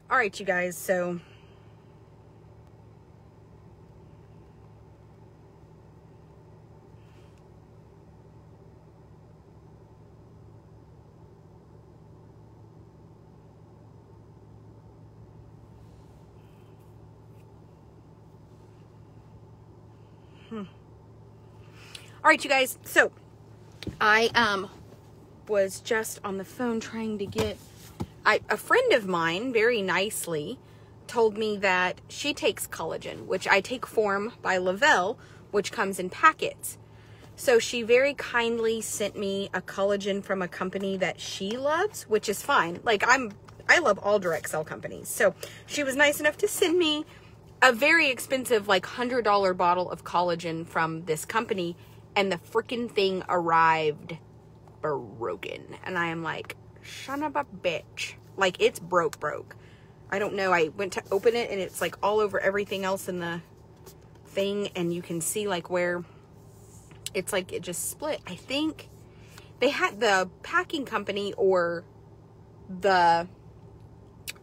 All right, you guys, so all right, you guys, so I was just on the phone trying to get a friend of mine very nicely told me that she takes collagen, which I take Form by Lavelle, which comes in packets. So she very kindly sent me a collagen from a company that she loves, which is fine. Like I love all direct sell companies. So she was nice enough to send me a very expensive, like $100 bottle of collagen from this company. And the freaking thing arrived broken. And I am like, son of a bitch. Like, it's broke. I don't know. I went to open it and it's like all over everything else in the thing. And you can see like where it's like it just split. I think they had the packing company or the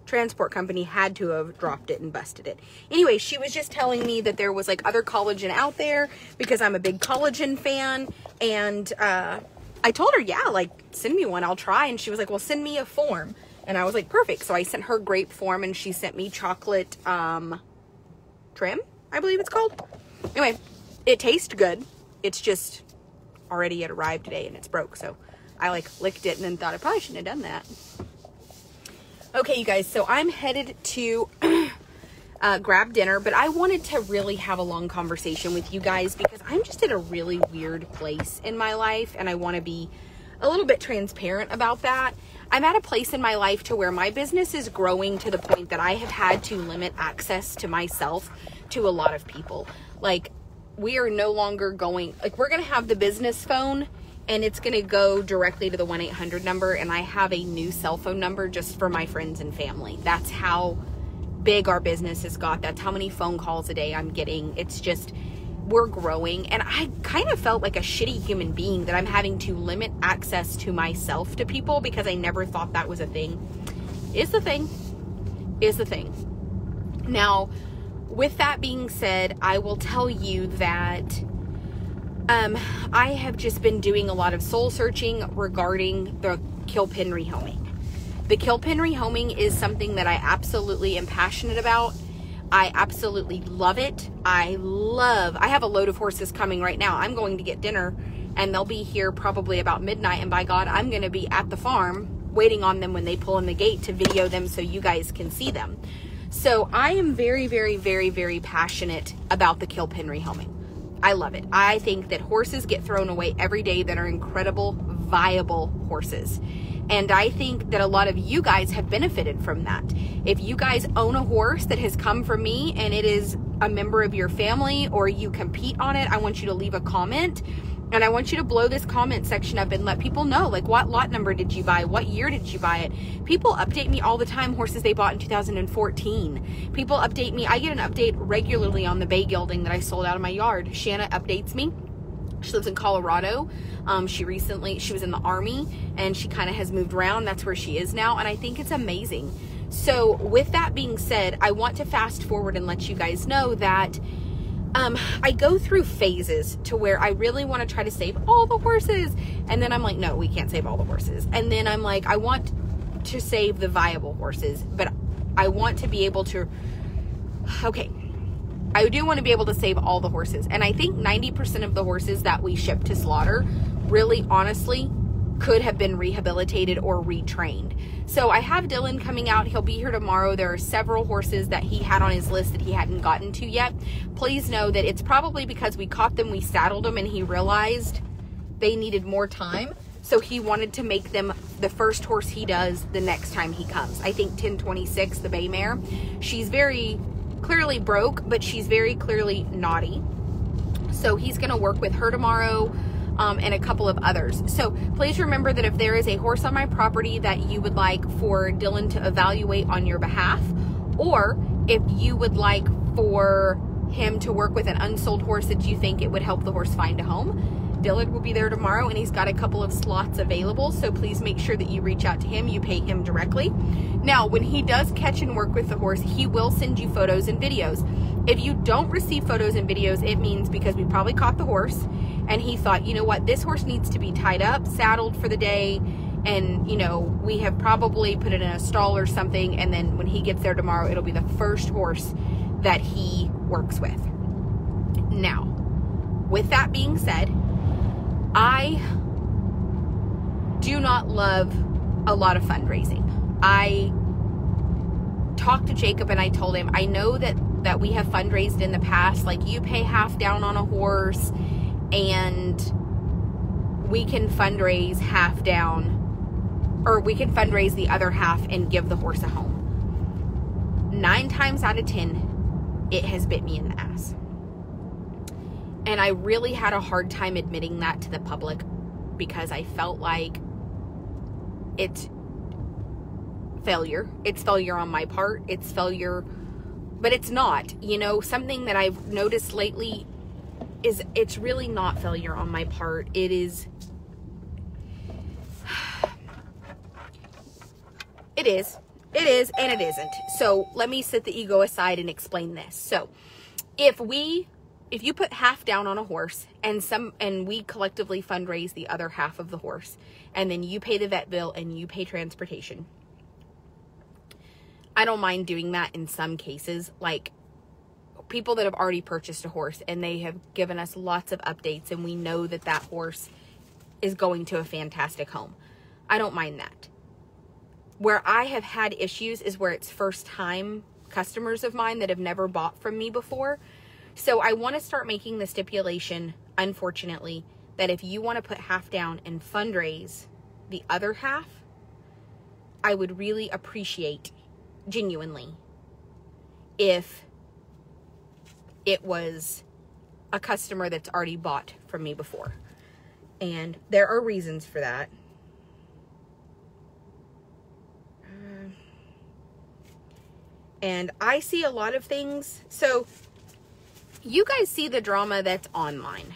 transport company had to have dropped it and busted it. Anyway, she was just telling me that there was like other collagen out there because I'm a big collagen fan. And I told her, yeah, like send me one, I'll try. And she was like, well, send me a form. And I was like, perfect. So I sent her grape form and she sent me chocolate trim, I believe it's called. Anyway, it tastes good. It's just already it arrived today and it's broke. So I like licked it and then thought I probably shouldn't have done that. Okay, you guys, so I'm headed to grab dinner, but I wanted to really have a long conversation with you guys because I'm just at a really weird place in my life and I want to be a little bit transparent about that. I'm at a place in my life to where my business is growing to the point that I have had to limit access to myself to a lot of people. Like, we are no longer going, like, we're going to have the business phone and it's going to go directly to the 1-800 number. And I have a new cell phone number just for my friends and family. That's how big our business has got. That's how many phone calls a day I'm getting. It's just, we're growing. And I kind of felt like a shitty human being that I'm having to limit access to myself to people because I never thought that was a thing. Is the thing. Now, with that being said, I will tell you that I have just been doing a lot of soul searching regarding the kill pin rehoming. The kill pin rehoming is something that I absolutely am passionate about. I absolutely love it. I have a load of horses coming right now. I'm going to get dinner and they'll be here probably about midnight. And by God, I'm going to be at the farm waiting on them when they pull in the gate to video them so you guys can see them. So I am very, very, very, very passionate about the kill pin rehoming. I love it. I think that horses get thrown away every day that are incredible, viable horses. And I think that a lot of you guys have benefited from that. If you guys own a horse that has come from me and it is a member of your family or you compete on it, I want you to leave a comment. And I want you to blow this comment section up and let people know, like, what lot number did you buy? What year did you buy it? People update me all the time, horses they bought in 2014. People update me. I get an update regularly on the bay gelding that I sold out of my yard. Shanna updates me. She lives in Colorado. She was in the Army and she kind of has moved around. That's where she is now. And I think it's amazing. So with that being said, I want to fast forward and let you guys know that I go through phases to where I really want to try to save all the horses. And then I'm like, no, we can't save all the horses. And then I'm like, I want to save the viable horses, but I want to be able to, okay. I do want to be able to save all the horses. And I think 90% of the horses that we ship to slaughter really honestly could have been rehabilitated or retrained. So I have Dylan coming out. He'll be here tomorrow. There are several horses that he had on his list that he hadn't gotten to yet. Please know that it's probably because we caught them, we saddled them, and he realized they needed more time. So he wanted to make them the first horse he does the next time he comes. I think 1026, the bay mare, she's very clearly broke, but she's very clearly naughty. So he's going to work with her tomorrow and a couple of others. So please remember that if there is a horse on my property that you would like for Dylan to evaluate on your behalf, or if you would like for him to work with an unsold horse that you think it would help the horse find a home, Dillard will be there tomorrow, and he's got a couple of slots available, so please make sure that you reach out to him. You pay him directly. Now, when he does catch and work with the horse, he will send you photos and videos. If you don't receive photos and videos, it means because we probably caught the horse, and he thought, you know what, this horse needs to be tied up, saddled for the day, and, you know, we have probably put it in a stall or something, and then when he gets there tomorrow, it'll be the first horse that he works with. Now, with that being said, I do not love a lot of fundraising. I talked to Jacob and I told him, I know that we have fundraised in the past, like you pay half down on a horse and we can fundraise half down, or we can fundraise the other half and give the horse a home. 9 times out of 10, it has bit me in the ass. And I really had a hard time admitting that to the public because I felt like it's failure. It's failure on my part. It's failure, but it's not. You know, something that I've noticed lately is it's really not failure on my part. It is. It is, and it isn't. So let me set the ego aside and explain this. So if you put half down on a horse and we collectively fundraise the other half of the horse, and then you pay the vet bill and you pay transportation, I don't mind doing that in some cases. Like people that have already purchased a horse and they have given us lots of updates and we know that that horse is going to a fantastic home. I don't mind that. Where I have had issues is where it's first time customers of mine that have never bought from me before. So I want to start making the stipulation, unfortunately, that if you want to put half down and fundraise the other half, I would really appreciate, genuinely, if it was a customer that's already bought from me before. And there are reasons for that. And I see a lot of things. So you guys see the drama that's online.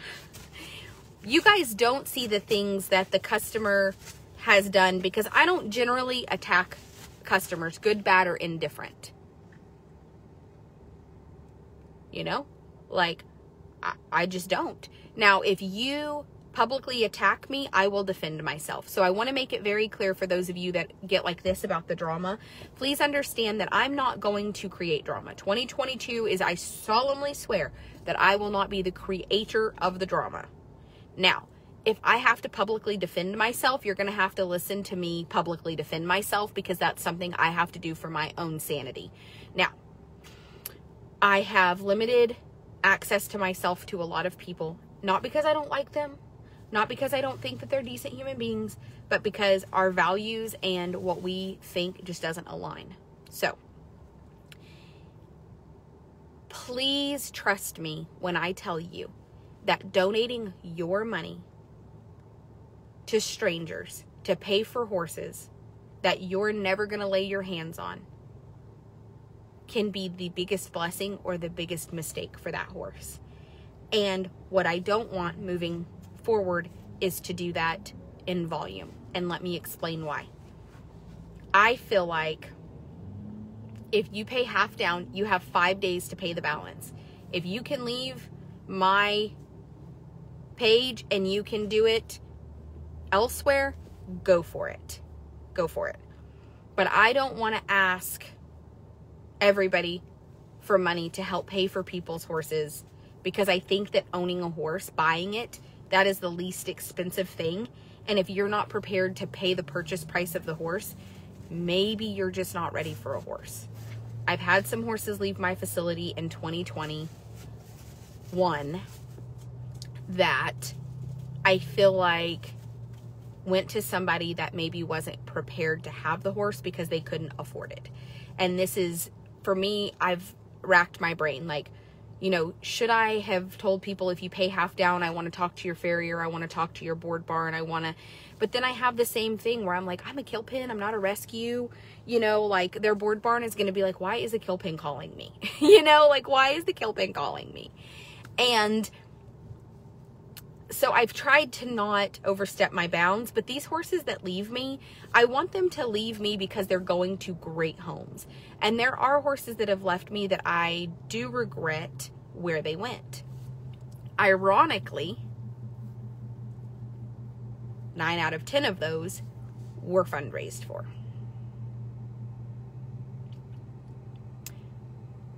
You guys don't see the things that the customer has done, because I don't generally attack customers, good, bad, or indifferent. You know, like I just don't. Now, if you publicly attack me, I will defend myself. So I want to make it very clear for those of you that get like this about the drama. Please understand that I'm not going to create drama. 2022 is, I solemnly swear that I will not be the creator of the drama. Now, if I have to publicly defend myself, you're going to have to listen to me publicly defend myself, because that's something I have to do for my own sanity. Now, I have limited access to myself to a lot of people, not because I don't like them, not because I don't think that they're decent human beings, but because our values and what we think just doesn't align. So, please trust me when I tell you that donating your money to strangers to pay for horses that you're never going to lay your hands on can be the biggest blessing or the biggest mistake for that horse. And what I don't want moving forward is to do that in volume. And let me explain why. I feel like if you pay half down, you have 5 days to pay the balance. If you can leave my page and you can do it elsewhere, go for it. Go for it. But I don't want to ask everybody for money to help pay for people's horses, because I think that owning a horse, buying it, that is the least expensive thing. And if you're not prepared to pay the purchase price of the horse, maybe you're just not ready for a horse. I've had some horses leave my facility in 2021 that I feel like went to somebody that maybe wasn't prepared to have the horse because they couldn't afford it. And this is, for me, I've racked my brain. Like, you know, should I have told people, if you pay half down, I want to talk to your farrier, I want to talk to your board barn, I want to, but then I have the same thing where I'm like, I'm a kill pen, I'm not a rescue, you know, like their board barn is going to be like, why is the kill pen calling me? You know, like, why is the kill pen calling me? And So I've tried to not overstep my bounds, but these horses that leave me, I want them to leave me because they're going to great homes. And there are horses that have left me that I do regret where they went. Ironically, 9 out of 10 of those were fundraised for.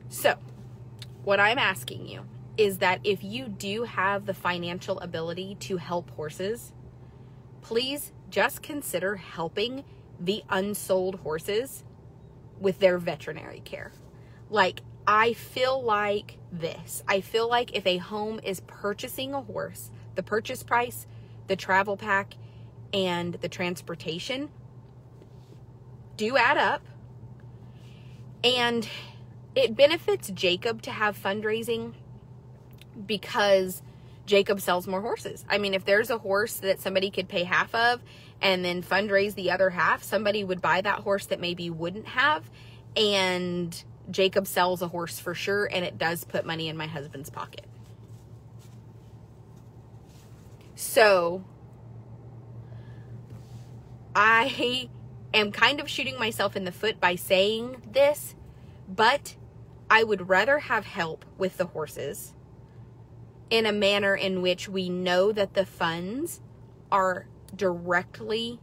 So, what I'm asking you is that if you do have the financial ability to help horses, please just consider helping the unsold horses with their veterinary care. Like, I feel like this. I feel like if a home is purchasing a horse, the purchase price, the travel pack, and the transportation do add up. And it benefits Jacob to have fundraising because Jacob sells more horses. I mean, if there's a horse that somebody could pay half of and then fundraise the other half, somebody would buy that horse that maybe wouldn't have. And Jacob sells a horse for sure, and it does put money in my husband's pocket. So I am kind of shooting myself in the foot by saying this, but I would rather have help with the horses in a manner in which we know that the funds are directly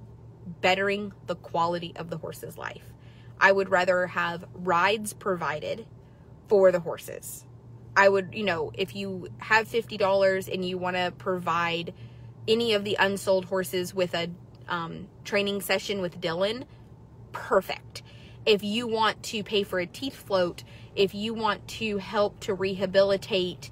bettering the quality of the horse's life. I would rather have rides provided for the horses. I would, if you have $50 and you want to provide any of the unsold horses with a training session with Dylan, perfect. If you want to pay for a teeth float, if you want to help to rehabilitate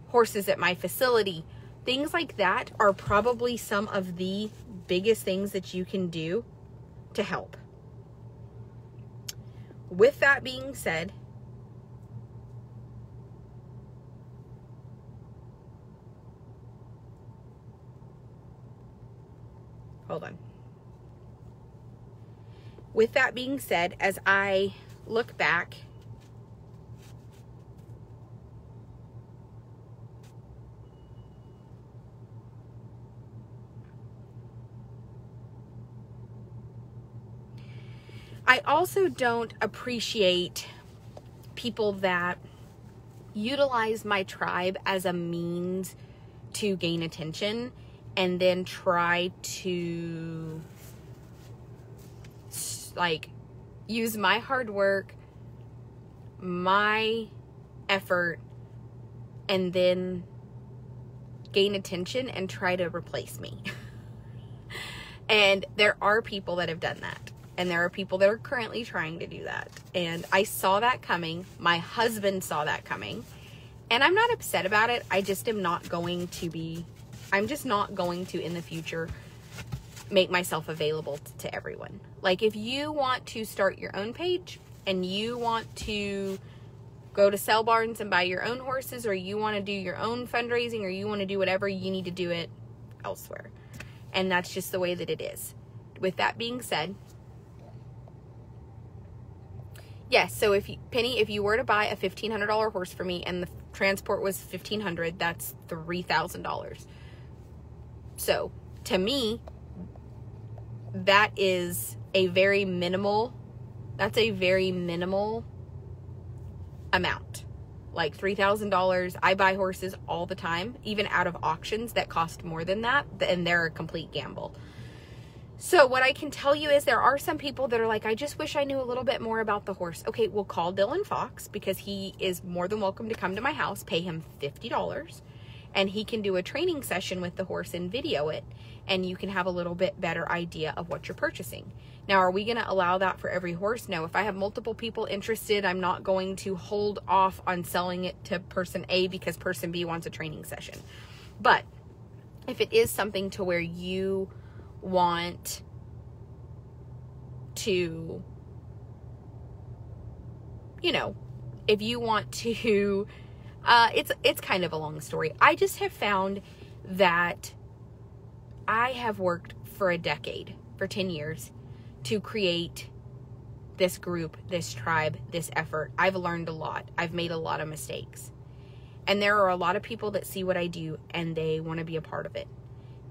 horses at my facility, things like that are probably some of the biggest things that you can do to help. With that being said, hold on. With that being said, as I look back, I also don't appreciate people that utilize my tribe as a means to gain attention and then try to use my hard work, my effort, and then gain attention and try to replace me. And there are people that have done that. And there are people that are currently trying to do that. And I saw that coming. My husband saw that coming. And I'm not upset about it. I just am not going to I'm just not going to in the future make myself available to everyone. Like, if you want to start your own page and you want to go to Sell Barns and buy your own horses, or you want to do your own fundraising, or you want to do whatever, you need to do it elsewhere. And that's just the way that it is. With that being said, yes, so Penny, if you were to buy a $1,500 horse for me and the transport was $1,500, that's $3,000. So to me, that is a very minimal amount. Like $3,000. I buy horses all the time, even out of auctions that cost more than that, and they're a complete gamble. So what I can tell you is there are some people that are like, I just wish I knew a little bit more about the horse. Okay, we'll call Dylan Fox, because he is more than welcome to come to my house, pay him $50, and he can do a training session with the horse and video it, and you can have a little bit better idea of what you're purchasing. Now, are we going to allow that for every horse? No. If I have multiple people interested, I'm not going to hold off on selling it to person A because person B wants a training session. But if it is something to where you want to, if you want to, it's kind of a long story. I just have found that I have worked for a decade, for 10 years, to create this group, this tribe, this effort. I've learned a lot. I've made a lot of mistakes. And there are a lot of people that see what I do and they want to be a part of it.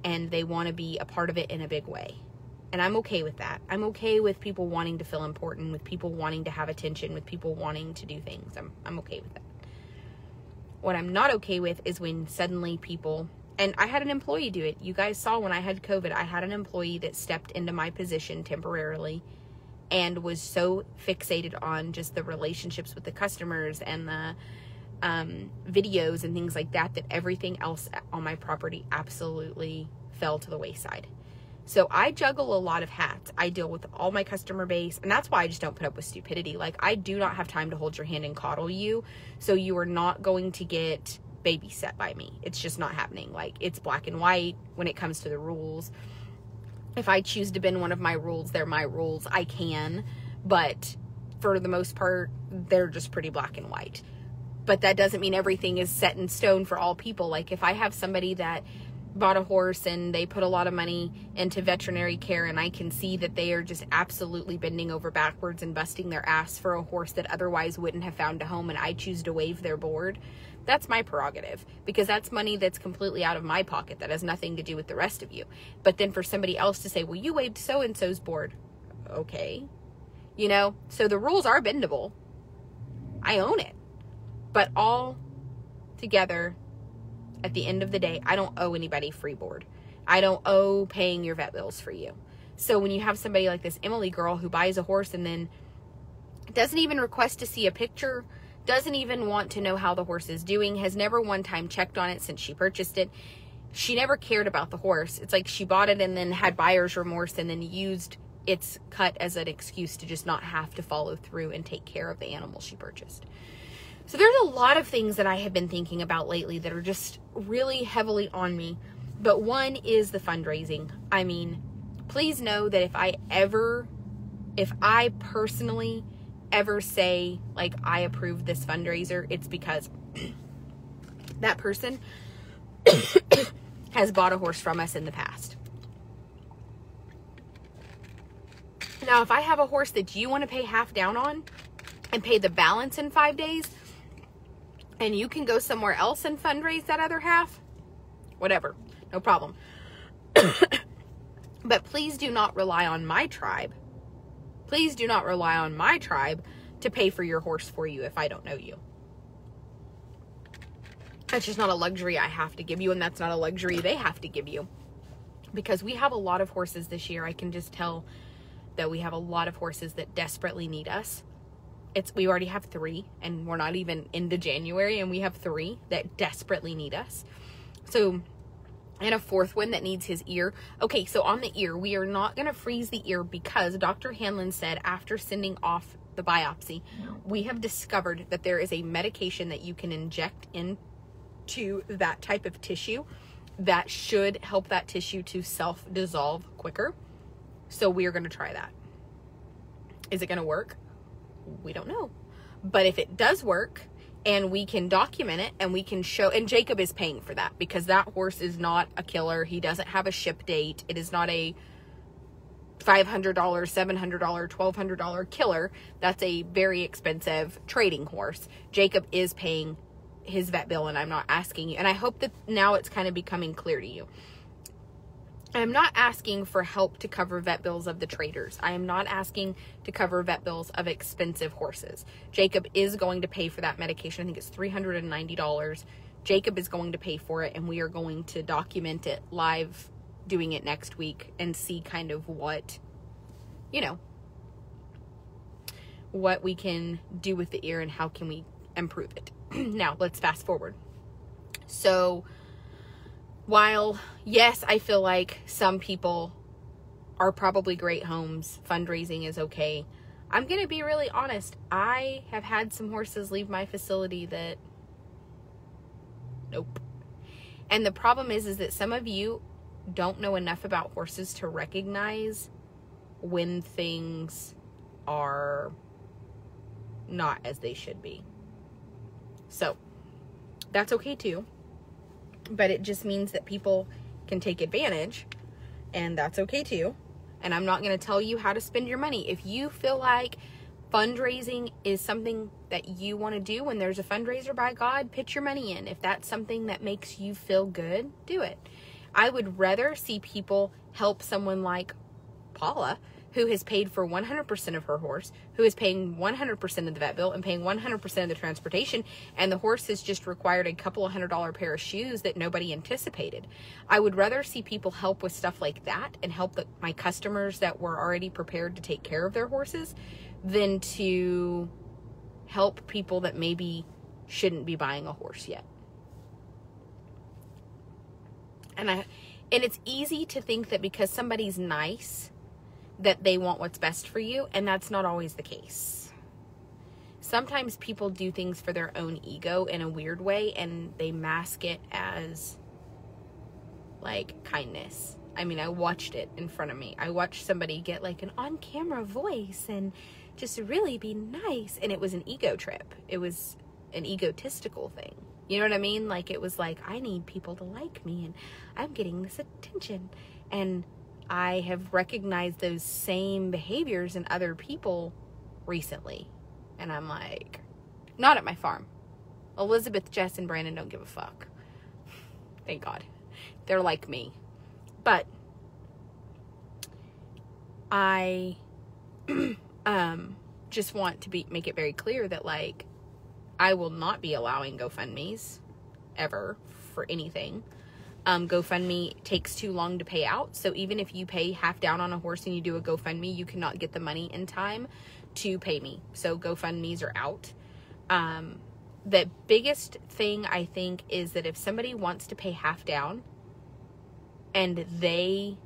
And they want to be a part of it in a big way. And I'm okay with that. I'm okay with people wanting to feel important, with people wanting to have attention, with people wanting to do things. I'm okay with that. What I'm not okay with is when suddenly people, and I had an employee do it. You guys saw when I had COVID, I had an employee that stepped into my position temporarily and was so fixated on just the relationships with the customers and the videos and things like that, that everything else on my property absolutely fell to the wayside. So I juggle a lot of hats. I deal with all my customer base, and that's why I just don't put up with stupidity. Like, I do not have time to hold your hand and coddle you, so you are not going to get babysat by me. It's just not happening. Like, it's black and white when it comes to the rules. If I choose to bend one of my rules, they're my rules. I can, but for the most part, they're just pretty black and white. But that doesn't mean everything is set in stone for all people. Like, if I have somebody that bought a horse and they put a lot of money into veterinary care, and I can see that they are just absolutely bending over backwards and busting their ass for a horse that otherwise wouldn't have found a home, and I choose to waive their board, that's my prerogative, because that's money that's completely out of my pocket that has nothing to do with the rest of you. But then for somebody else to say, well, you waived so-and-so's board. Okay. You know, so the rules are bendable. I own it. But all together, at the end of the day, I don't owe anybody free board. I don't owe paying your vet bills for you. So when you have somebody like this Emily girl who buys a horse and then doesn't even request to see a picture, doesn't even want to know how the horse is doing, has never one time checked on it since she purchased it. She never cared about the horse. It's like she bought it and then had buyer's remorse and then used its cut as an excuse to just not have to follow through and take care of the animal she purchased. So there's a lot of things that I have been thinking about lately that are just really heavily on me. But one is the fundraising. I mean, please know that if I personally ever say, like, I approve this fundraiser, it's because that person has bought a horse from us in the past. Now, if I have a horse that you want to pay half down on and pay the balance in 5 days, and you can go somewhere else and fundraise that other half, whatever, no problem. But please do not rely on my tribe. Please do not rely on my tribe to pay for your horse for you if I don't know you. That's just not a luxury I have to give you, and that's not a luxury they have to give you. Because we have a lot of horses this year. I can just tell that we have a lot of horses that desperately need us. We already have 3, and we're not even into January, and we have 3 that desperately need us. So, and a 4th one that needs his ear. Okay, so on the ear, we are not going to freeze the ear because Dr. Hanlon said after sending off the biopsy, we have discovered that there is a medication that you can inject into that type of tissue that should help that tissue to self-dissolve quicker. So we are going to try that. Is it going to work? We don't know. But if it does work and we can document it and we can show, and Jacob is paying for that because that horse is not a killer. He doesn't have a ship date. It is not a $500, $700, $1,200 killer. That's a very expensive trading horse. Jacob is paying his vet bill, and I'm not asking you. And I hope that now it's kind of becoming clear to you. I'm not asking for help to cover vet bills of the traders. I am not asking to cover vet bills of expensive horses. Jacob is going to pay for that medication. I think it's $390. Jacob is going to pay for it, and we are going to document it live, doing it next week, and see kind of what, you know, what we can do with the ear and how can we improve it. Now, let's fast forward. So, while, yes, I feel like some people are probably great homes, fundraising is okay, I'm going to be really honest. I have had some horses leave my facility that, nope. And the problem is that some of you don't know enough about horses to recognize when things are not as they should be. So, that's okay too. But it just means that people can take advantage, and that's okay too. And I'm not going to tell you how to spend your money. If you feel like Fundraising is something that you want to do. When there's a fundraiser, by God, pitch your money in. If that's something that makes you feel good, do it. I would rather see people help someone like Paula, who has paid for 100% of her horse, who is paying 100% of the vet bill and paying 100% of the transportation, and the horse has just required a couple of $100 pair of shoes that nobody anticipated. I would rather see people help with stuff like that and help my customers that were already prepared to take care of their horses than to help people that maybe shouldn't be buying a horse yet. And it's easy to think that because somebody's nice that they want what's best for you, and that's not always the case. Sometimes people do things for their own ego in a weird way, and they mask it as like kindness. I mean, I watched it in front of me. I watched somebody get like an on-camera voice and just really be nice, and it was an ego trip. It was an egotistical thing. You know what I mean? Like, it was like, I need people to like me, and I'm getting this attention. And I have recognized those same behaviors in other people recently. And I'm like, not at my farm. Elizabeth, Jess, and Brandon don't give a fuck. Thank God. They're like me. But I just want to make it very clear that, like, I will not be allowing GoFundMes ever for anything. GoFundMe takes too long to pay out. So even if you pay half down on a horse and you do a GoFundMe, you cannot get the money in time to pay me. So GoFundMes are out. The biggest thing I think is that if somebody wants to pay half down and they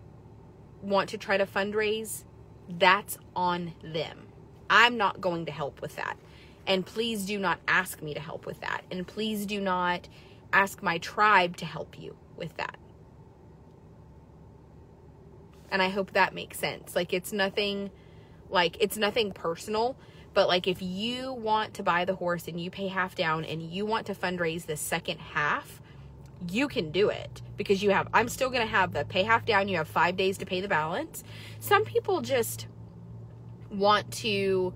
want to try to fundraise, that's on them. I'm not going to help with that. And please do not ask me to help with that. And please do not ask my tribe to help you with that. And I hope that makes sense. Like, it's nothing personal, but like, if you want to buy the horse and you pay half down and you want to fundraise the second half, you can do it, because I'm still going to have the pay half down. You have 5 days to pay the balance. Some people just want to,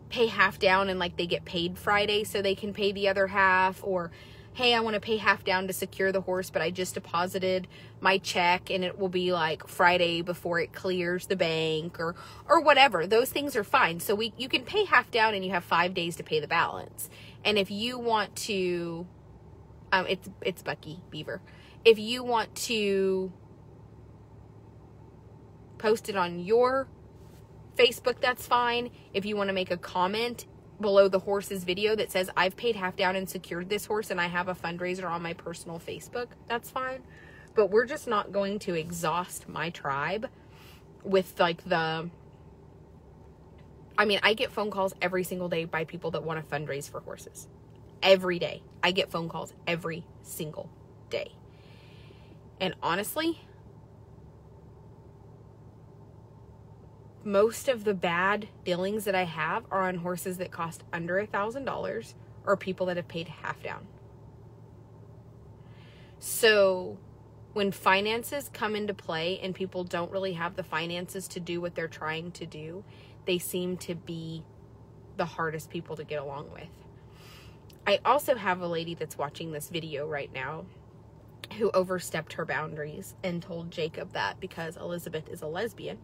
pay half down and like they get paid Friday so they can pay the other half, or hey, I want to pay half down to secure the horse, but I just deposited my check and it will be like Friday before it clears the bank, or whatever. Those things are fine. So you can pay half down and you have 5 days to pay the balance. And if you want to, it's Bucky Beaver. If you want to post it on your Facebook, that's fine. If you want to make a comment below the horse's video that says, I've paid half down and secured this horse and I have a fundraiser on my personal Facebook, that's fine. But we're just not going to exhaust my tribe with like I get phone calls every single day by people that want to fundraise for horses. Every day. I get phone calls every single day. And honestly, most of the bad dealings that I have are on horses that cost under $1,000 or people that have paid half down. So when finances come into play and people don't really have the finances to do what they're trying to do, they seem to be the hardest people to get along with. I also have a lady that's watching this video right now who overstepped her boundaries and told Jacob that because Elizabeth is a lesbian,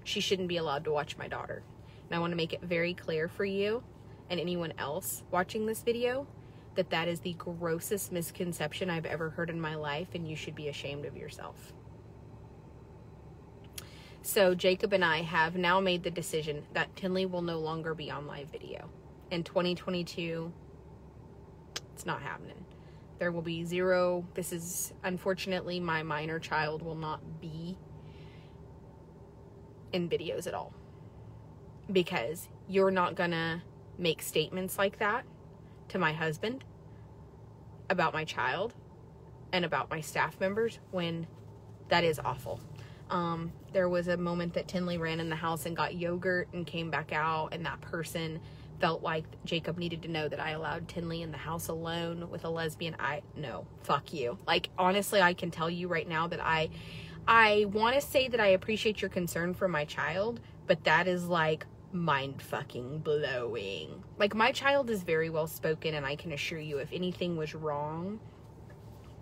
she shouldn't be allowed to watch my daughter. And I want to make it very clear for you and anyone else watching this video that that is the grossest misconception I've ever heard in my life, and you should be ashamed of yourself. So Jacob and I have now made the decision that Tinley will no longer be on live video. In 2022, it's not happening. There will be zero. This is, unfortunately, my minor child will not be in videos at all, because you're not gonna make statements like that to my husband about my child and about my staff members when that is awful. There was a moment that Tinley ran in the house and got yogurt and came back out, and that person felt like Jacob needed to know that I allowed Tinley in the house alone with a lesbian. No, fuck you. Like, honestly, I can tell you right now that I want to say that I appreciate your concern for my child, but that is like mind fucking blowing. Like, my child is very well spoken, and I can assure you, if anything was wrong,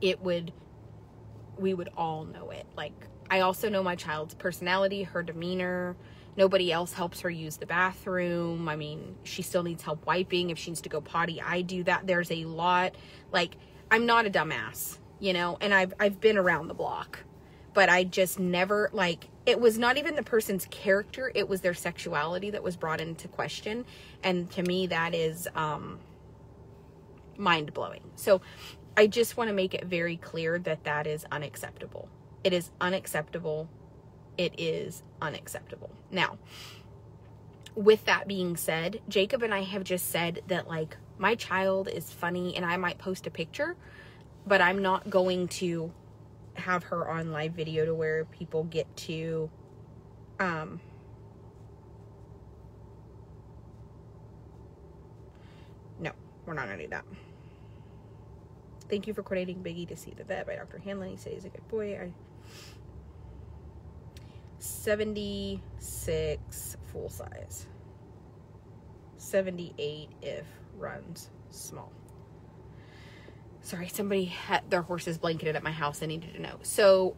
we would all know it. Like, I also know my child's personality, her demeanor. Nobody else helps her use the bathroom. I mean, she still needs help wiping. If she needs to go potty, I do that. There's a lot. Like, I'm not a dumbass, you know, and I've been around the block, but I just never, like, it was not even the person's character. It was their sexuality that was brought into question. And to me, that is mind blowing. So I just want to make it very clear that that is unacceptable. It is unacceptable. It is unacceptable. Now, with that being said, Jacob and I have just said that, like, my child is funny and I might post a picture, but I'm not going to have her on live video to where people get to, no, we're not going to do that. Thank you for coordinating Biggie to see the vet by Dr. Hanlon. He said he's a good boy. 76 full size. 78 if runs small. Sorry, somebody had their horses blanketed at my house. I needed to know. So,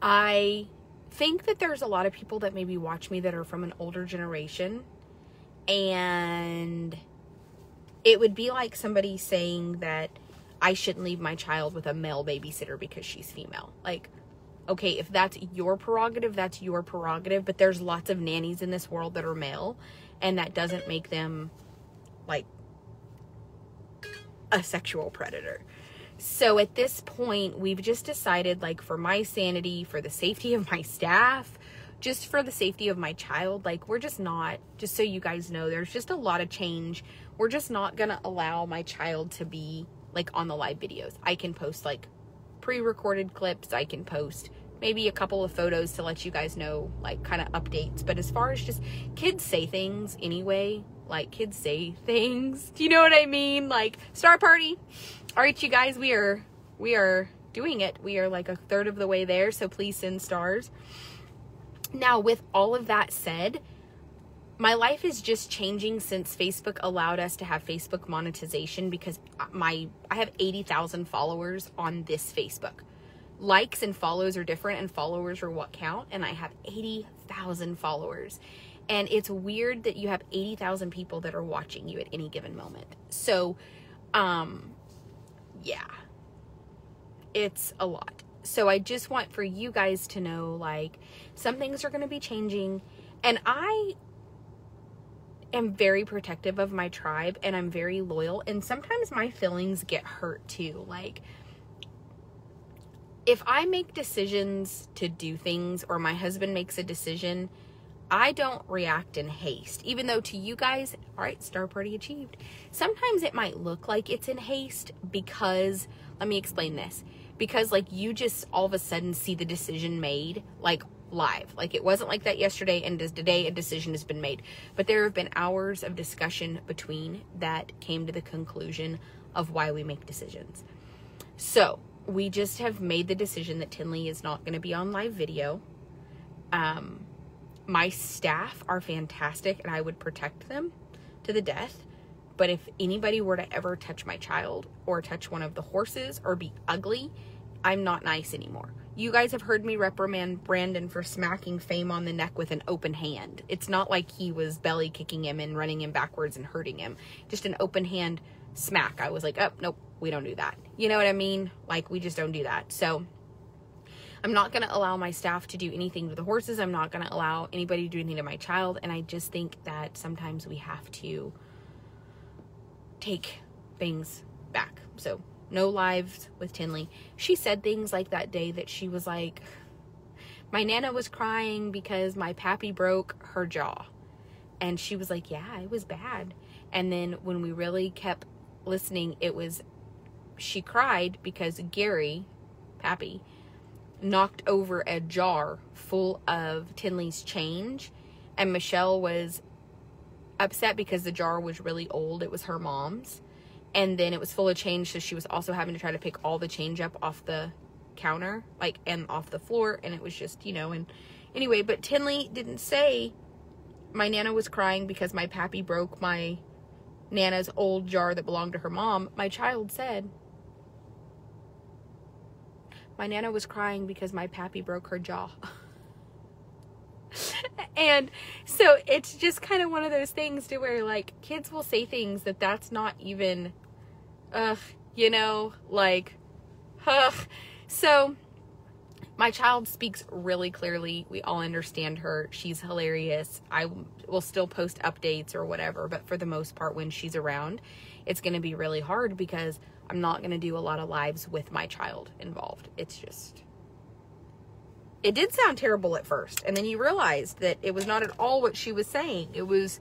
I think that there's a lot of people that maybe watch me that are from an older generation, and it would be like somebody saying that I shouldn't leave my child with a male babysitter because she's female. Like, okay, if that's your prerogative, that's your prerogative, but there's lots of nannies in this world that are male, and that doesn't make them, like, a sexual predator. So at this point, we've just decided, like, for my sanity, for the safety of my staff, just for the safety of my child, like, we're just not, just so you guys know, there's just a lot of change. We're just not gonna allow my child to be, like, on the live videos. I can post, like, pre-recorded clips. I can post maybe a couple of photos to let you guys know, like, kind of updates. But as far as just, kids say things anyway. Like, kids say things. Do you know what I mean? Like, star party. All right, you guys, we are doing it. We are like a third of the way there. So please send stars. Now, with all of that said, my life is just changing since Facebook allowed us to have Facebook monetization, because I have 80,000 followers on this Facebook. Likes and follows are different, and followers are what count. And I have 80,000 followers. And it's weird that you have 80,000 people that are watching you at any given moment. So, yeah, it's a lot. So I just want for you guys to know, like, some things are going to be changing. And I am very protective of my tribe, and I'm very loyal. And sometimes my feelings get hurt too. Like, if I make decisions to do things, or my husband makes a decision, I don't react in haste, even though to you guys, all right, star party achieved. Sometimes it might look like it's in haste because, let me explain this, because, like, you just all of a sudden see the decision made, like, live. Like, it wasn't like that yesterday, and today a decision has been made. But there have been hours of discussion between that came to the conclusion of why we make decisions. So we just have made the decision that Tinley is not going to be on live video. My staff are fantastic, and I would protect them to the death. But if anybody were to ever touch my child, or touch one of the horses, or be ugly, I'm not nice anymore. You guys have heard me reprimand Brandon for smacking Fame on the neck with an open hand. It's not like he was belly kicking him and running him backwards and hurting him. Just an open hand smack. I was like, oh, nope, we don't do that. You know what I mean? Like, we just don't do that. So I'm not going to allow my staff to do anything to the horses. I'm not going to allow anybody to do anything to my child. And I just think that sometimes we have to take things back. So no lives with Tinley. She said things like that day that she was like, my Nana was crying because my pappy broke her jaw. And she was like, yeah, it was bad. And then when we really kept listening, it was, she cried because Gary, pappy, knocked over a jar full of Tinley's change, and Michelle was upset because the jar was really old. It was her mom's, and then it was full of change, so she was also having to try to pick all the change up off the counter, like, and off the floor, and it was just, you know. And anyway, but Tinley didn't say my Nana was crying because my pappy broke my Nana's old jar that belonged to her mom, my child said, my Nana was crying because my pappy broke her jaw. And so it's just kind of one of those things to where, like, kids will say things that's not even, you know, like, So my child speaks really clearly. We all understand her. She's hilarious. I will still post updates or whatever, but for the most part, when she's around, it's going to be really hard because I'm not going to do a lot of lives with my child involved. It's just, it did sound terrible at first. And then you realized that it was not at all what she was saying. It was,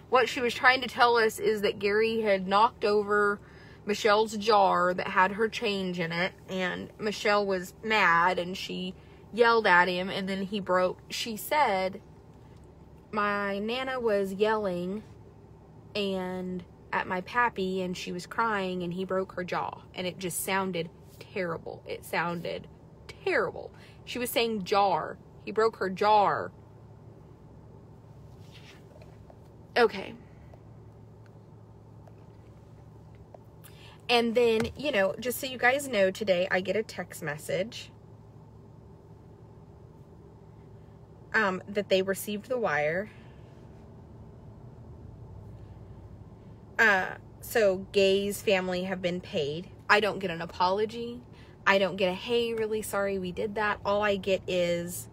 what she was trying to tell us is that Gary had knocked over Michelle's jar that had her change in it, and Michelle was mad and she yelled at him, and then he broke. She said my Nana was yelling and at my pappy, and she was crying, and he broke her jaw, and it just sounded terrible. It sounded terrible. She was saying jar. He broke her jar. Okay. And then, you know, just so you guys know, today I get a text message that they received the wire. So Gay's family have been paid. I don't get an apology. I don't get a, hey, really sorry we did that. All I get is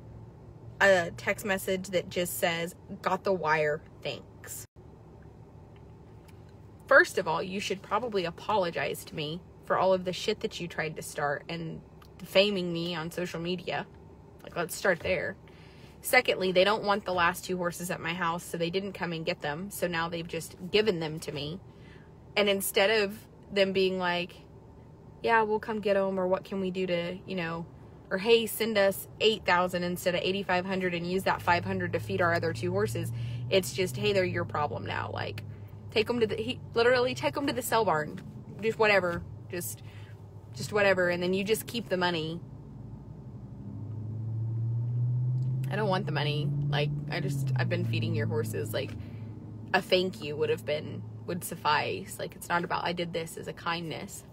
a text message that just says, got the wire, thanks. First of all, you should probably apologize to me for all of the shit that you tried to start and defaming me on social media. Like, let's start there. Secondly, they don't want the last 2 horses at my house, so they didn't come and get them. So now they've just given them to me. And instead of them being like, yeah, we'll come get them, or what can we do to, you know, or hey, send us $8,000 instead of $8,500 and use that $500 to feed our other 2 horses. It's just, hey, they're your problem now. Like, take them to the, literally take them to the sale barn. Just whatever. Just whatever. And then you just keep the money. I don't want the money. Like, I've been feeding your horses. Like, a thank you would suffice. Like, it's not about, I did this as a kindness.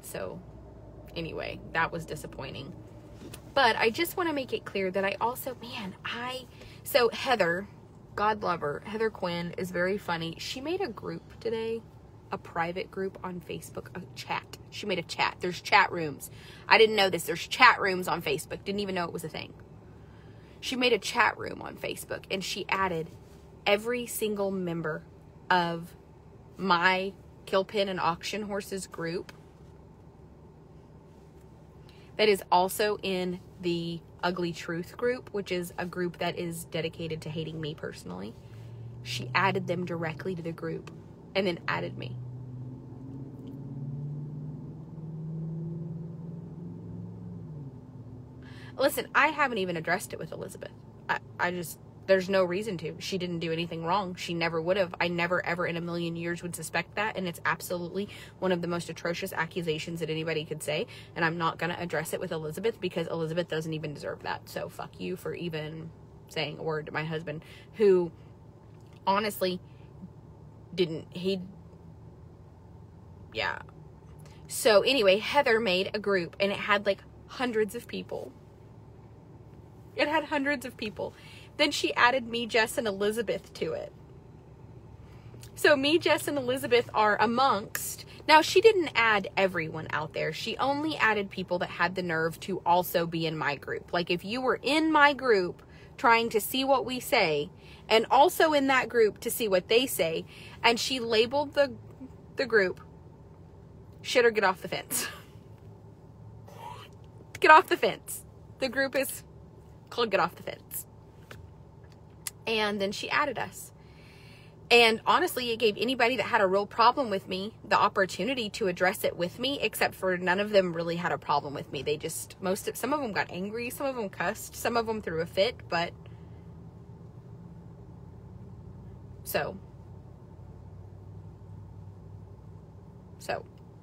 So, anyway, that was disappointing. But I just want to make it clear that I also, so Heather, God love her, Heather Quinn is very funny. She made a group today, a private group on Facebook, a chat. She made a chat. There's chat rooms. I didn't know this. There's chat rooms on Facebook. Didn't even know it was a thing. She made a chat room on Facebook, and she added every single member of my Kill Pen and Auction Horses group that is also in the Ugly Truth group, which is a group that is dedicated to hating me personally. She added them directly to the group and then added me. Listen, I haven't even addressed it with Elizabeth. There's no reason to. She didn't do anything wrong. She never would have. I never, ever in a million years would suspect that. And it's absolutely one of the most atrocious accusations that anybody could say. And I'm not going to address it with Elizabeth because Elizabeth doesn't even deserve that. So fuck you for even saying a word to my husband, who honestly yeah. So anyway, Heather made a group and it had like hundreds of people. It had hundreds of people. Then she added me, Jess, and Elizabeth to it. So me, Jess, and Elizabeth are amongst. Now, she didn't add everyone out there. She only added people that had the nerve to also be in my group. Like, if you were in my group trying to see what we say, and also in that group to see what they say, and she labeled the group, shit or get off the fence. Get off the fence. The group is called Get Off the Fence. And then she added us. And honestly, it gave anybody that had a real problem with me the opportunity to address it with me, except for none of them really had a problem with me. They just, some of them got angry, some of them cussed, some of them threw a fit, but so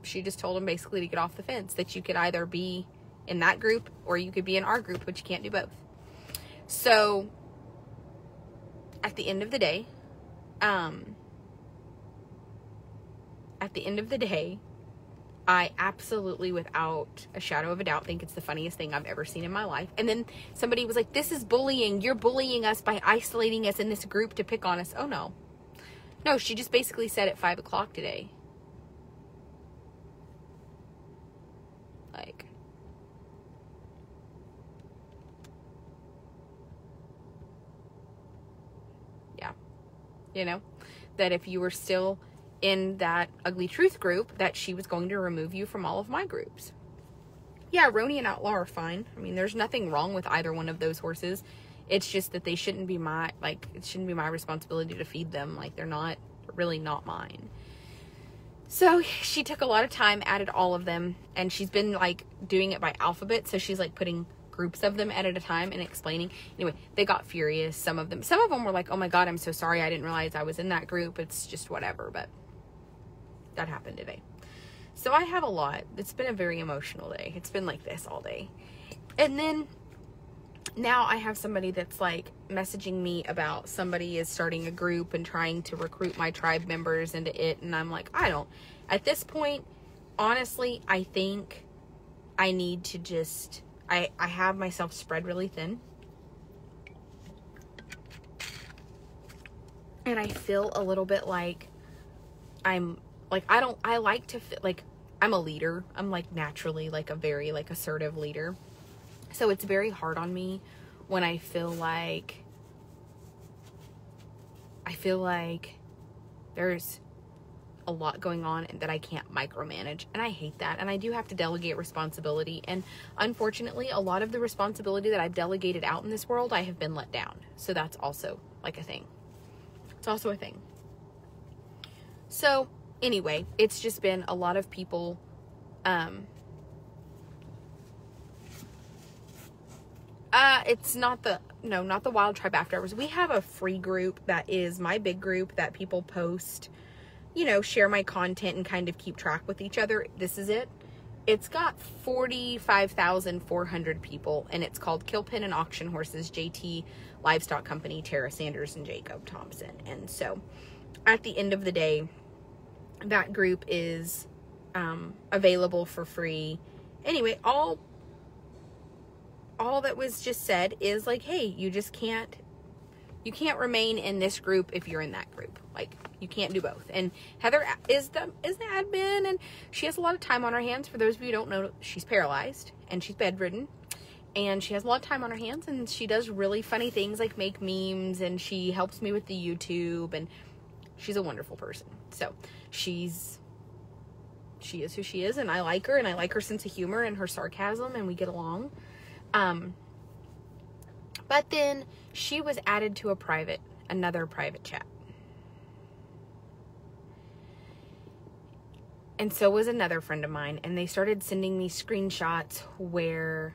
she just told them basically to get off the fence, that you could either be in that group or you could be in our group, but you can't do both. So at the end of the day, I absolutely, without a shadow of a doubt, think it's the funniest thing I've ever seen in my life. And then somebody was like, this is bullying. You're bullying us by isolating us in this group to pick on us. Oh, no. No, she just basically said at 5 o'clock today. Like, yeah. You know, that if you were still in that Ugly Truth group, that she was going to remove you from all of my groups. Yeah, Roni and Outlaw are fine. I mean, there's nothing wrong with either one of those horses. It's just that they shouldn't be my, like, it shouldn't be my responsibility to feed them. Like, they're really not mine. So she took a lot of time, added all of them, and she's been, like, doing it by alphabet. So she's, like, putting groups of them at a time and explaining. Anyway, they got furious. Some of them were like, oh my God, I'm so sorry. I didn't realize I was in that group. It's just whatever. But that happened today. So I have a lot. It's been a very emotional day. It's been like this all day. And then now I have somebody that's like messaging me about somebody is starting a group and trying to recruit my tribe members into it. And I'm like, at this point, honestly, I think I need to just, I have myself spread really thin. And I feel a little bit like I'm a leader. I'm like naturally like a very like assertive leader. So it's very hard on me when I feel like there's a lot going on and that I can't micromanage. And I hate that. And I do have to delegate responsibility. And unfortunately, a lot of the responsibility that I've delegated out in this world, I have been let down. So that's also like a thing. It's also a thing. So anyway, it's just been a lot of people, it's not the Wild Tribe After Hours. We have a free group that is my big group that people post, share my content and kind of keep track with each other. This is it. It's got 45,400 people, and it's called Kill Pen and Auction Horses, JT Livestock Company, Tara Sanders and Jacob Thompson. And so at the end of the day, that group is available for free. Anyway, all that was just said is like, hey, you can't remain in this group if you're in that group. Like, you can't do both. And Heather is the admin, and she has a lot of time on her hands. For those of you who don't know, she's paralyzed and she's bedridden, and she has a lot of time on her hands, and she does really funny things like make memes, and she helps me with the YouTube, and she's a wonderful person. So she is who she is, and I like her, and I like her sense of humor and her sarcasm, and we get along. But then she was added to another private chat. And so was another friend of mine, and they started sending me screenshots where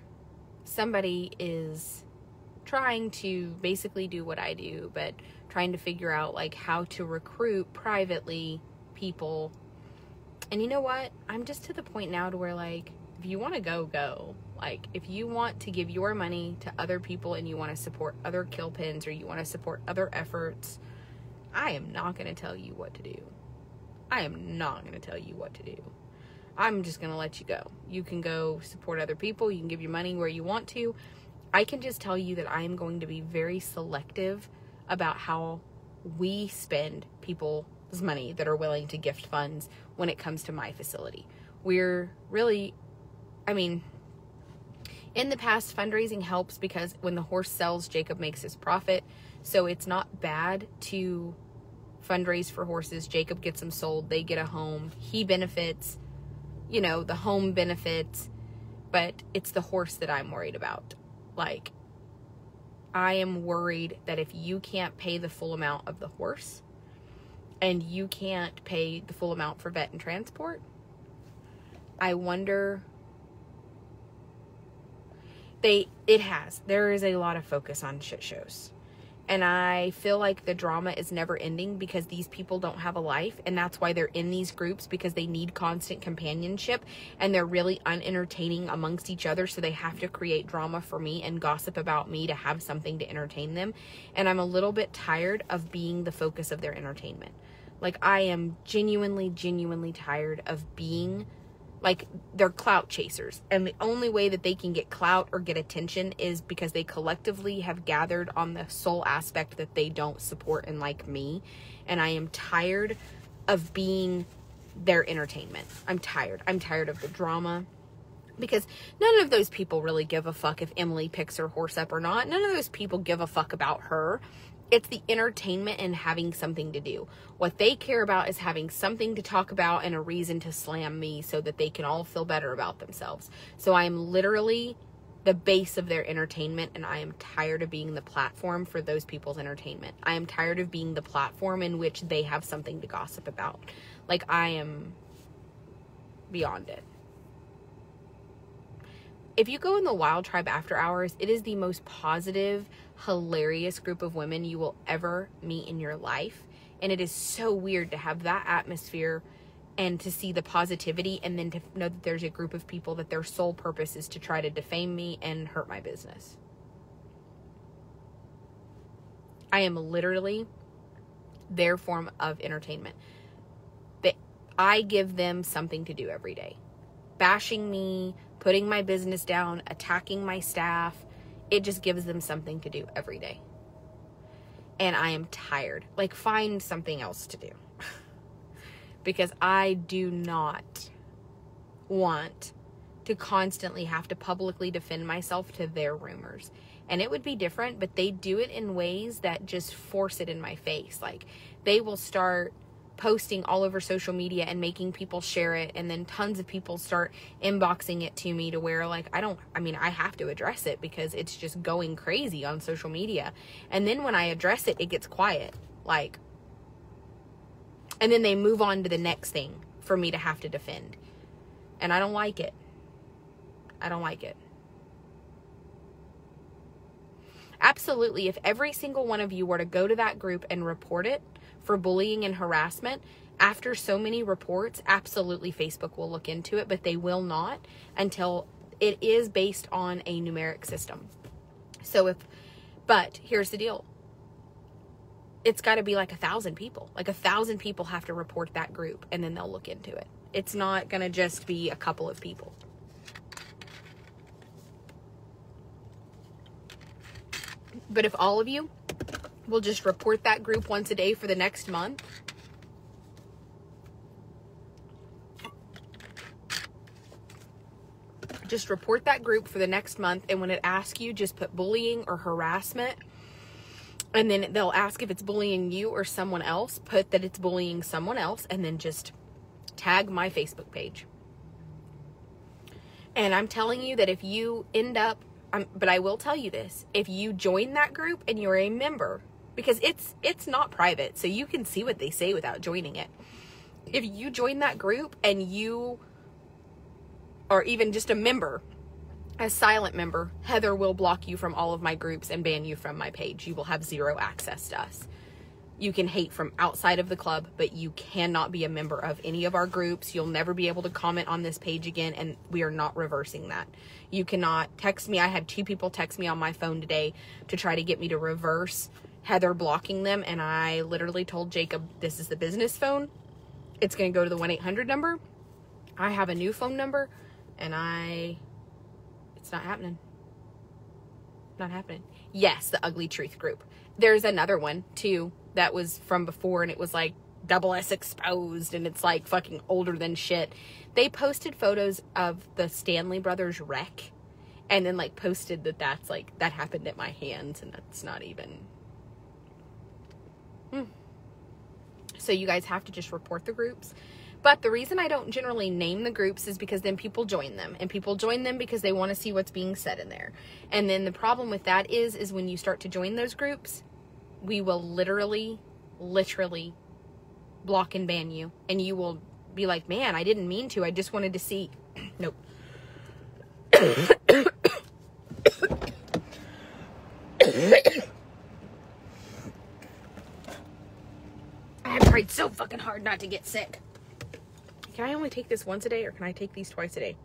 somebody is trying to basically do what I do, but trying to figure out like how to recruit privately people. And you know what? I'm just to the point now to where like, if you want to go. Like, if you want to give your money to other people and you want to support other kill pens or you want to support other efforts, I am not going to tell you what to do. I'm just going to let you go. You can go support other people. You can give your money where you want to. I can just tell you that I am going to be very selective about how we spend people's money that are willing to gift funds when it comes to my facility. We're really, in the past, fundraising helps because when the horse sells, Jacob makes his profit. So it's not bad to fundraise for horses. Jacob gets them sold. They get a home. He benefits, the home benefits. But it's the horse that I'm worried about. Like, I am worried that if you can't pay the full amount of the horse and you can't pay the full amount for vet and transport, I wonder... There is a lot of focus on shit shows. And I feel like the drama is never ending because these people don't have a life. And that's why they're in these groups, because they need constant companionship. And they're really unentertaining amongst each other. So they have to create drama for me and gossip about me to have something to entertain them. And I'm a little bit tired of being the focus of their entertainment. Like, I am genuinely tired of being, like, they're clout chasers. And the only way that they can get clout or get attention is because they collectively have gathered on the sole aspect that they don't support and like me. And I am tired of being their entertainment. I'm tired. I'm tired of the drama. Because none of those people really give a fuck if Emily picks her horse up or not. None of those people give a fuck about her. It's the entertainment and having something to do. What they care about is having something to talk about and a reason to slam me so that they can all feel better about themselves. So I am literally the base of their entertainment, and I am tired of being the platform for those people's entertainment. I am tired of being the platform in which they have something to gossip about. Like, I am beyond it. If you go in the Wild Tribe after hours, it is the most positive, hilarious group of women you will ever meet in your life. And it is so weird to have that atmosphere and to see the positivity, and then to know that there's a group of people that their sole purpose is to try to defame me and hurt my business. I am literally their form of entertainment. I give them something to do every day. Bashing me, putting my business down, attacking my staff, it just gives them something to do every day. And I am tired. Like, find something else to do. Because I do not want to constantly have to publicly defend myself to their rumors. And it would be different, but they do it in ways that just force it in my face. Like, they will start posting all over social media and making people share it, and then tons of people start inboxing it to me to where, like, I have to address it because it's just going crazy on social media. And then when I address it, it gets quiet. Like, and then they move on to the next thing for me to have to defend. And I don't like it. I don't like it. Absolutely, if every single one of you were to go to that group and report it for bullying and harassment, after so many reports, absolutely Facebook will look into it, but they will not until it is based on a numeric system. But here's the deal. It's got to be like 1,000 people. Like 1,000 people have to report that group, and then they'll look into it. It's not going to just be a couple of people. But if all of you will just report that group once a day for the next month, just report that group for the next month, and when it asks you, just put bullying or harassment, and then they'll ask if it's bullying you or someone else, put that it's bullying someone else, and then just tag my Facebook page. And I'm telling you that if you end up, but I will tell you this, if you join that group and you're a member, because it's not private, so you can see what they say without joining it. If you join that group and you are even just a member, a silent member, Heather will block you from all of my groups and ban you from my page. You will have zero access to us. You can hate from outside of the club, but you cannot be a member of any of our groups. You'll never be able to comment on this page again, and we are not reversing that. You cannot text me. I had 2 people text me on my phone today to try to get me to reverse Heather blocking them, and I literally told Jacob, this is the business phone. It's going to go to the 1-800 number. I have a new phone number, and it's not happening. Not happening. Yes, the Ugly Truth group. There's another one, too, that was from before, and it was like double S exposed, and it's like fucking older than shit. They posted photos of the Stanley Brothers wreck, and then like posted that's like, that happened at my hands, and that's not even. So you guys have to just report the groups. But the reason I don't generally name the groups is because then people join them. And people join them because they want to see what's being said in there. And then the problem with that is when you start to join those groups, we will literally block and ban you. And you will be like, man, I didn't mean to. I just wanted to see. Nope. I've tried so fucking hard not to get sick. Can I only take this once a day, or can I take these twice a day?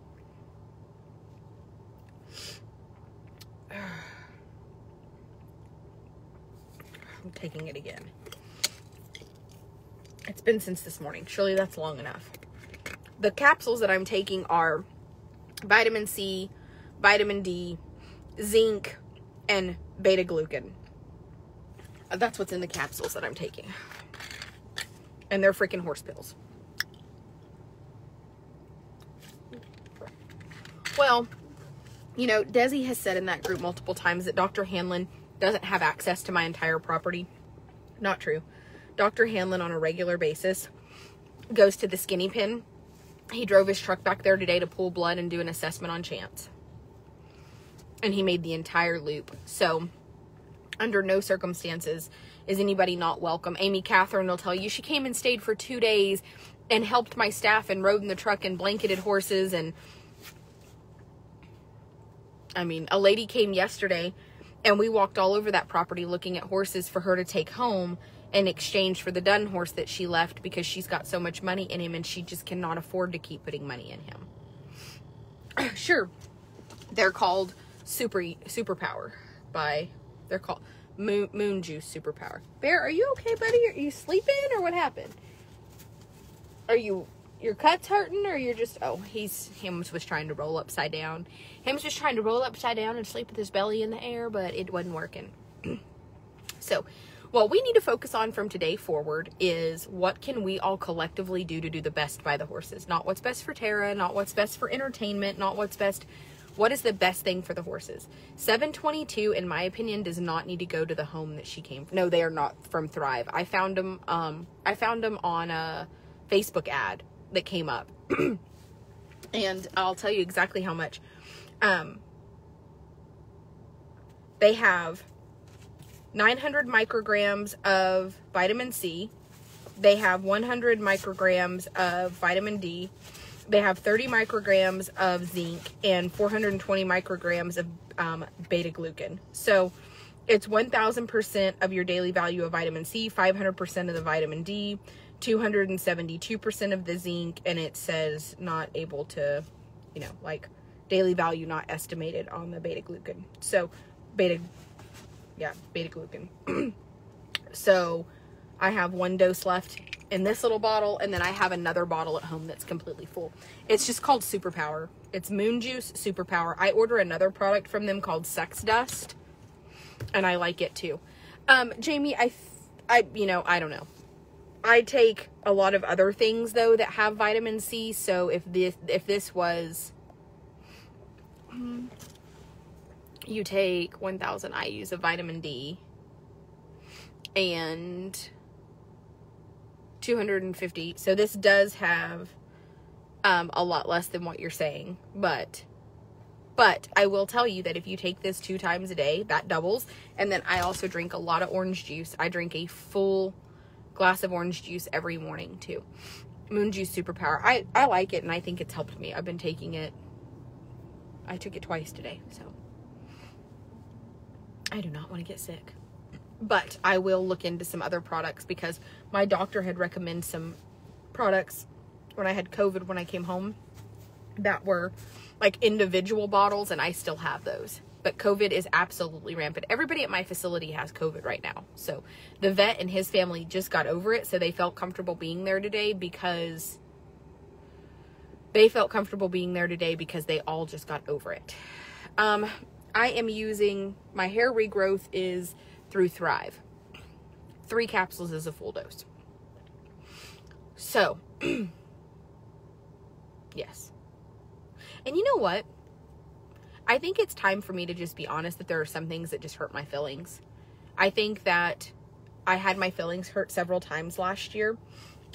I'm taking it again. It's been since this morning. Surely that's long enough. The capsules that I'm taking are vitamin C, vitamin D, zinc, and beta-glucan. That's what's in the capsules that I'm taking. And they're freaking horse pills. Well, you know, Desi has said in that group multiple times that Dr. Hanlon doesn't have access to my entire property. Not true. Dr. Hanlon, on a regular basis, goes to the skinny pin. He drove his truck back there today to pull blood and do an assessment on Chance. And he made the entire loop. So, under no circumstances is anybody not welcome. Amy Catherine will tell you she came and stayed for 2 days and helped my staff and rode in the truck and blanketed horses. And I mean, a lady came yesterday and we walked all over that property looking at horses for her to take home in exchange for the dun horse that she left, because she's got so much money in him and she just cannot afford to keep putting money in him. Sure, they're called Superpower by, they're called Moon Juice Superpower. Bear, are you okay, buddy? Are you sleeping, or what happened? Are you, your cut's hurting, or you're just, oh, Hims was trying to roll upside down. Hims was trying to roll upside down and sleep with his belly in the air, but it wasn't working. So, what we need to focus on from today forward is what can we all collectively do to do the best by the horses. Not what's best for Tara, not what's best for entertainment, not what's best, what is the best thing for the horses. 722, in my opinion, does not need to go to the home that she came from. No, they are not from Thrive. I found them on a Facebook ad that came up. And I'll tell you exactly how much. They have 900 micrograms of vitamin C. They have 100 micrograms of vitamin D. They have 30 micrograms of zinc and 420 micrograms of beta-glucan. So it's 1,000% of your daily value of vitamin C, 500% of the vitamin D, 272% of the zinc, and it says not able to, you know, like daily value not estimated on the beta-glucan. So beta-glucan. So I have 1 dose left in this little bottle, and then I have another bottle at home that's completely full. It's just called Superpower. It's Moon Juice Superpower. I order another product from them called Sex Dust, and I like it too. Jamie, I don't know. I take a lot of other things though that have vitamin C. So if this was, you take 1,000 IUs of vitamin D and 250. So this does have a lot less than what you're saying, but I will tell you that if you take this 2 times a day, that doubles. And then I also drink a lot of orange juice. I drink a full glass of orange juice every morning too. Moon Juice Superpower. I like it, and I think it's helped me. I've been taking it. I took it twice today, so I do not want to get sick. But I will look into some other products, because my doctor had recommended some products when I had COVID when I came home that were like individual bottles, and I still have those. But COVID is absolutely rampant. Everybody at my facility has COVID right now. So the vet and his family just got over it, so they felt comfortable being there today because they all just got over it. I am using, my hair regrowth is through Thrive. 3 capsules is a full dose. So, yes. And you know what? I think it's time for me to just be honest that there are some things that just hurt my feelings. I think that I had my feelings hurt several times last year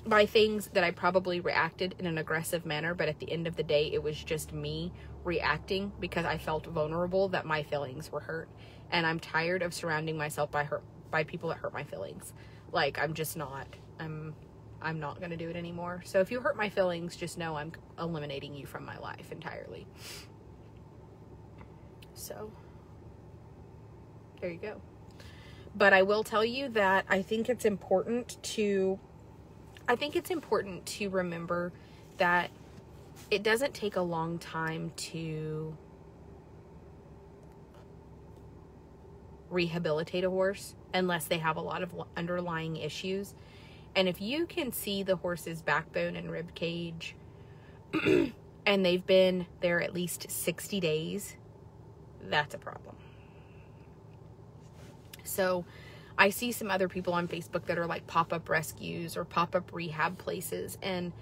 by things that I probably reacted in an aggressive manner, but at the end of the day, it was just me reacting because I felt vulnerable that my feelings were hurt. And I'm tired of surrounding myself by people that hurt my feelings. Like, I'm not going to do it anymore. So if you hurt my feelings, just know I'm eliminating you from my life entirely. So, there you go. But I will tell you that I think it's important to I think it's important to remember that it doesn't take a long time to rehabilitate a horse unless they have a lot of underlying issues. And if you can see the horse's backbone and rib cage and they've been there at least 60 days, that's a problem. So I see some other people on Facebook that are like pop-up rescues or pop-up rehab places, and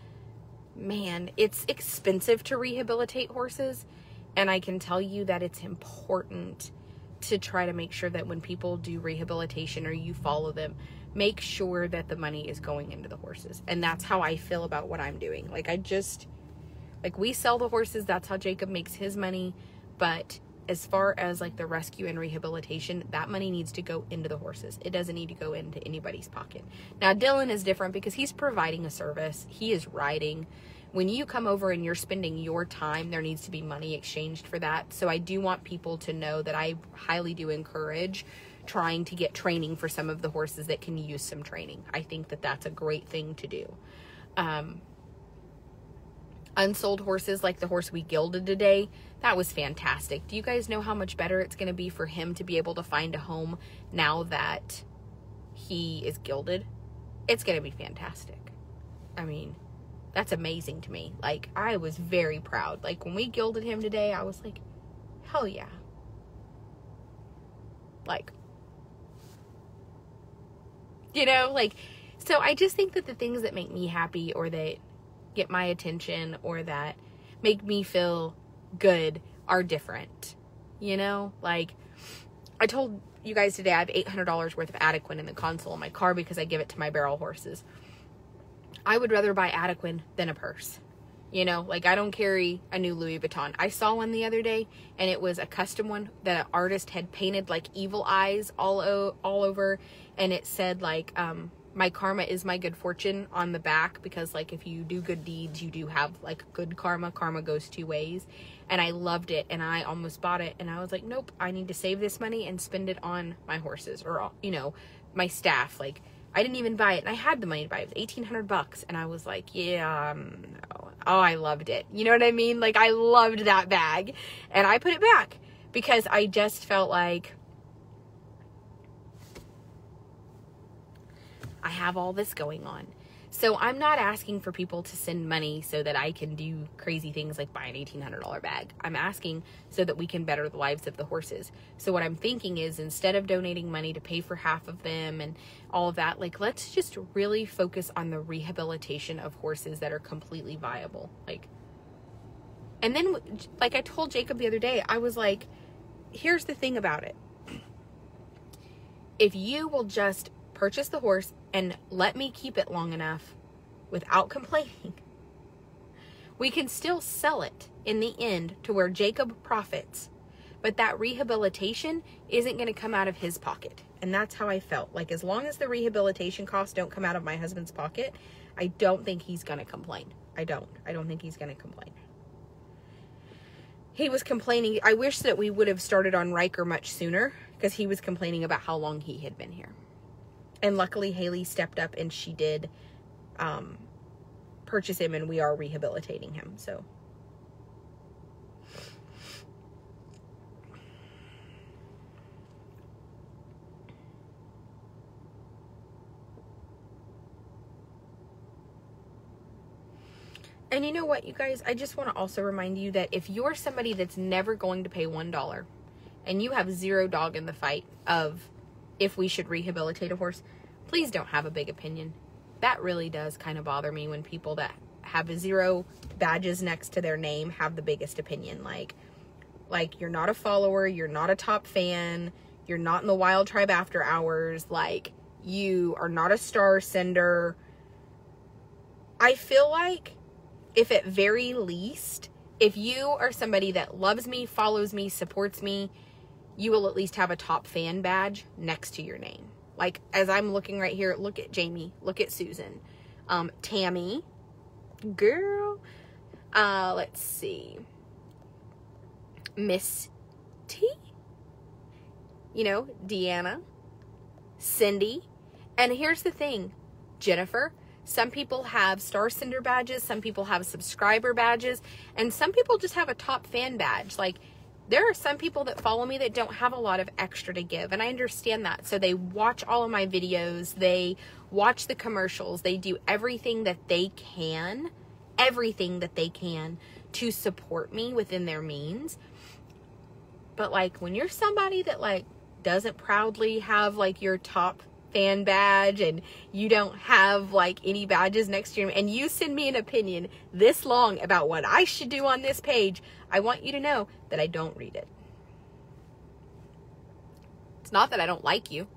man, it's expensive to rehabilitate horses. And I can tell you that it's important to try to make sure that when people do rehabilitation or you follow them, make sure that the money is going into the horses. And that's how I feel about what I'm doing. Like, we sell the horses. That's how Jacob makes his money. But as far as like the rescue and rehabilitation, that money needs to go into the horses. It doesn't need to go into anybody's pocket. Now, Dylan is different because he's providing a service. He is riding. When you come over and you're spending your time, there needs to be money exchanged for that. So I do want people to know that I highly do encourage trying to get training for some of the horses that can use some training. I think that that's a great thing to do. Unsold horses, like the horse we gilded today, that was fantastic. Do you guys know how much better it's going to be for him to be able to find a home now that he is gilded? It's going to be fantastic. I mean, that's amazing to me. Like, I was very proud. Like, when we gilded him today, I was like, hell yeah. Like, you know, like, so I just think that the things that make me happy or that get my attention or that make me feel good are different, you know? Like, I told you guys today I have $800 worth of Adequan in the console in my car because I give it to my barrel horses. I would rather buy Adequan than a purse, you know? Like, I don't carry a new Louis Vuitton. I saw one the other day, and it was a custom one that an artist had painted like evil eyes all over, and it said like my karma is my good fortune on the back, because like if you do good deeds, you do have like good karma. Karma goes two ways. And I loved it, and I almost bought it, and I was like, nope, I need to save this money and spend it on my horses, or, you know, my staff. Like, I didn't even buy it, and I had the money to buy it. It was $1,800, and I was like, yeah, no. Oh, I loved it. You know what I mean? Like, I loved that bag, and I put it back because I just felt like I have all this going on. So I'm not asking for people to send money so that I can do crazy things like buy an $1,800 bag. I'm asking so that we can better the lives of the horses. So what I'm thinking is, instead of donating money to pay for half of them and all of that, like, let's just really focus on the rehabilitation of horses that are completely viable. Like, and then, like I told Jacob the other day, I was like, here's the thing about it. If you will just purchase the horse and let me keep it long enough without complaining, we can still sell it in the end to where Jacob profits, but that rehabilitation isn't going to come out of his pocket. And that's how I felt. Like, as long as the rehabilitation costs don't come out of my husband's pocket, I don't think he's going to complain. I don't think he's going to complain. He was complaining. I wish that we would have started on Riker much sooner, because he was complaining about how long he had been here. And luckily, Haley stepped up and she did purchase him, and we are rehabilitating him. So, and you know what, you guys? I just want to also remind you that if you're somebody that's never going to pay $1 and you have zero dog in the fight of if we should rehabilitate a horse, please don't have a big opinion. That really does kind of bother me when people that have 0 badges next to their name have the biggest opinion. Like you're not a follower, you're not a top fan, you're not in the Wild Tribe after hours, like you are not a star sender. I feel like, if at very least, if you are somebody that loves me, follows me, supports me, you will at least have a top fan badge next to your name. Like, as I'm looking right here, look at Jamie, look at Susan, Tammy, girl, let's see, Miss T, you know, Deanna, Cindy, and here's the thing, Jennifer, Some people have Star Cinder badges, some people have subscriber badges, and some people just have a top fan badge. Like, there are some people that follow me that don't have a lot of extra to give, and I understand that. So they watch all of my videos, they watch the commercials, they do everything that they can to support me within their means. But like, when you're somebody that like doesn't proudly have like your top fan badge, and you don't have like any badges next to you, and you send me an opinion this long about what I should do on this page, I want you to know that I don't read it. It's not that I don't like you.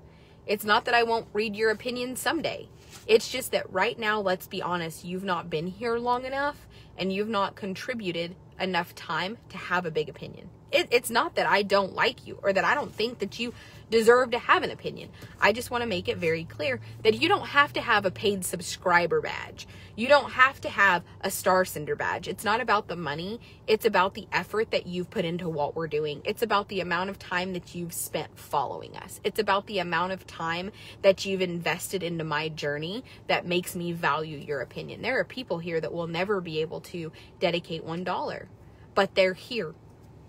It's not that I won't read your opinion someday. It's just that right now, let's be honest, you've not been here long enough, and you've not contributed enough time to have a big opinion. It's not that I don't like you or that I don't think that you deserve to have an opinion. I just want to make it very clear that you don't have to have a paid subscriber badge. You don't have to have a Star Cinder badge. It's not about the money. It's about the effort that you've put into what we're doing. It's about the amount of time that you've spent following us. It's about the amount of time that you've invested into my journey that makes me value your opinion. There are people here that will never be able to dedicate $1, but they're here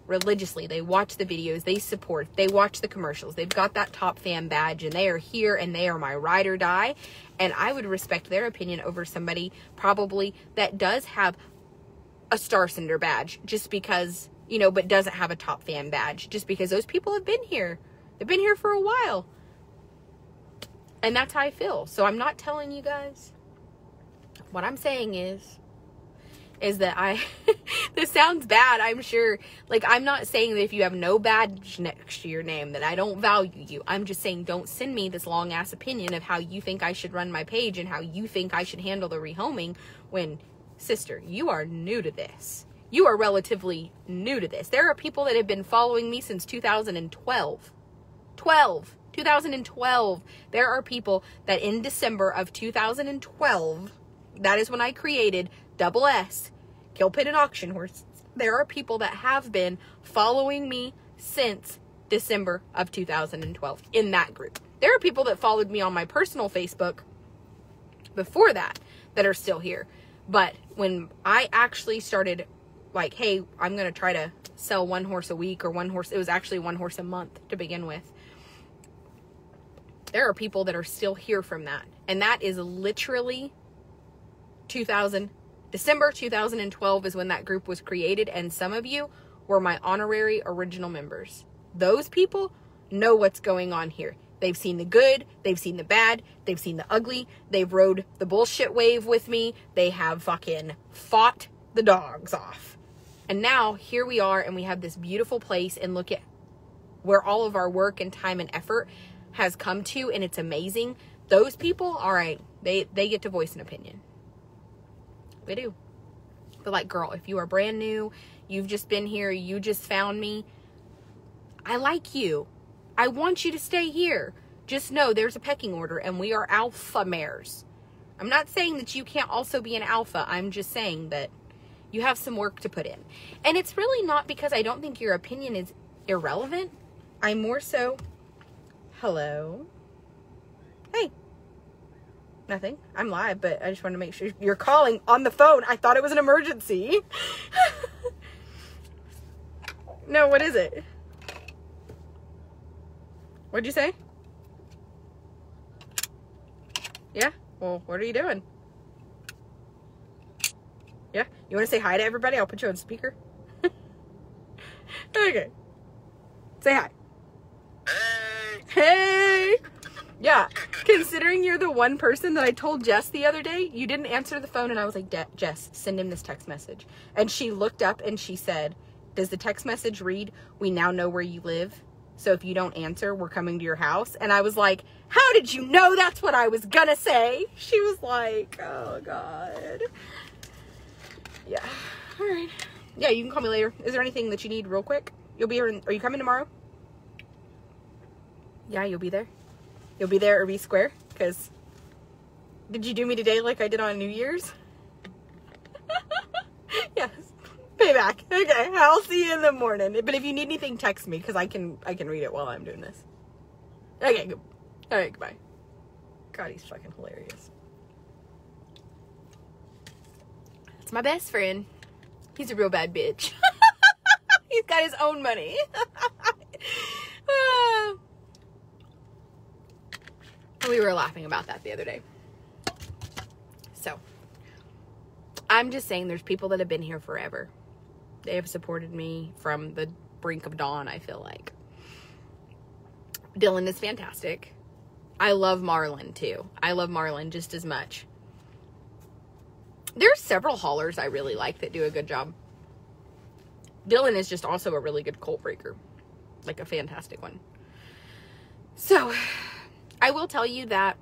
religiously. They watch the videos, they support, they watch the commercials, they've got that top fan badge, and they are here, and they are my ride or die. And I would respect their opinion over somebody probably that does have a Star Cinder badge just because, you know, but doesn't have a top fan badge, just because those people have been here. They've been here for a while. And that's how I feel. So I'm not telling you guys. What I'm saying is that this sounds bad, I'm sure. Like, I'm not saying that if you have no badge next to your name that I don't value you. I'm just saying, don't send me this long ass opinion of how you think I should run my page and how you think I should handle the rehoming when, sister, you are new to this. You are relatively new to this. There are people that have been following me since 2012. 2012. There are people that in December of 2012, that is when I created Double S, Kill Pin and Auction Horse. There are people that have been following me since December of 2012 in that group. There are people that followed me on my personal Facebook before that are still here. But when I actually started, like, hey, I'm going to try to sell one horse a week, or one horse, it was actually one horse a month to begin with. There are people that are still here from that. And that is literally December 2012 is when that group was created, and some of you were my honorary original members. Those people know what's going on here. They've seen the good, they've seen the bad, they've seen the ugly, they've rode the bullshit wave with me, they have fucking fought the dogs off. And now here we are, and we have this beautiful place, and look at where all of our work and time and effort has come to, and it's amazing. Those people, all right, they get to voice an opinion. They do. But like, girl, if you are brand new, you've just been here, you just found me, I like you. I want you to stay here. Just know there's a pecking order, and we are alpha mares. I'm not saying that you can't also be an alpha. I'm just saying that you have some work to put in. And it's really not because I don't think your opinion is irrelevant. I'm more so, hello. Hey. Nothing. I'm live, but I just want to make sure you're calling on the phone. I thought it was an emergency. No, what is it? What'd you say? Yeah? Well, what are you doing? Yeah? You want to say hi to everybody? I'll put you on speaker. Okay. Say hi. Hey! Hey! Yeah, considering you're the one person that I told Jess the other day, you didn't answer the phone, and I was like, Jess, send him this text message. And she looked up and she said, does the text message read, we now know where you live, so if you don't answer, we're coming to your house? And I was like, how did you know that's what I was gonna say? She was like, oh God. Yeah, all right. Yeah, you can call me later. Is there anything that you need real quick? You'll be here, are you coming tomorrow? Yeah, you'll be there. You'll be there or be square, because did you do me today like I did on New Year's? Yes. Payback. Okay, I'll see you in the morning. But if you need anything, text me, because I can read it while I'm doing this. Okay, good. All right, goodbye. God, he's fucking hilarious. my best friend. He's a real bad bitch. He's got his own money. We were laughing about that the other day. So, I'm just saying there's people that have been here forever. They have supported me from the brink of dawn, I feel like. Dylan is fantastic. I love Marlon, too. I love Marlon just as much. There's several haulers I really like that do a good job. Dylan is just also a really good cult breaker. Like a fantastic one. So, I will tell you that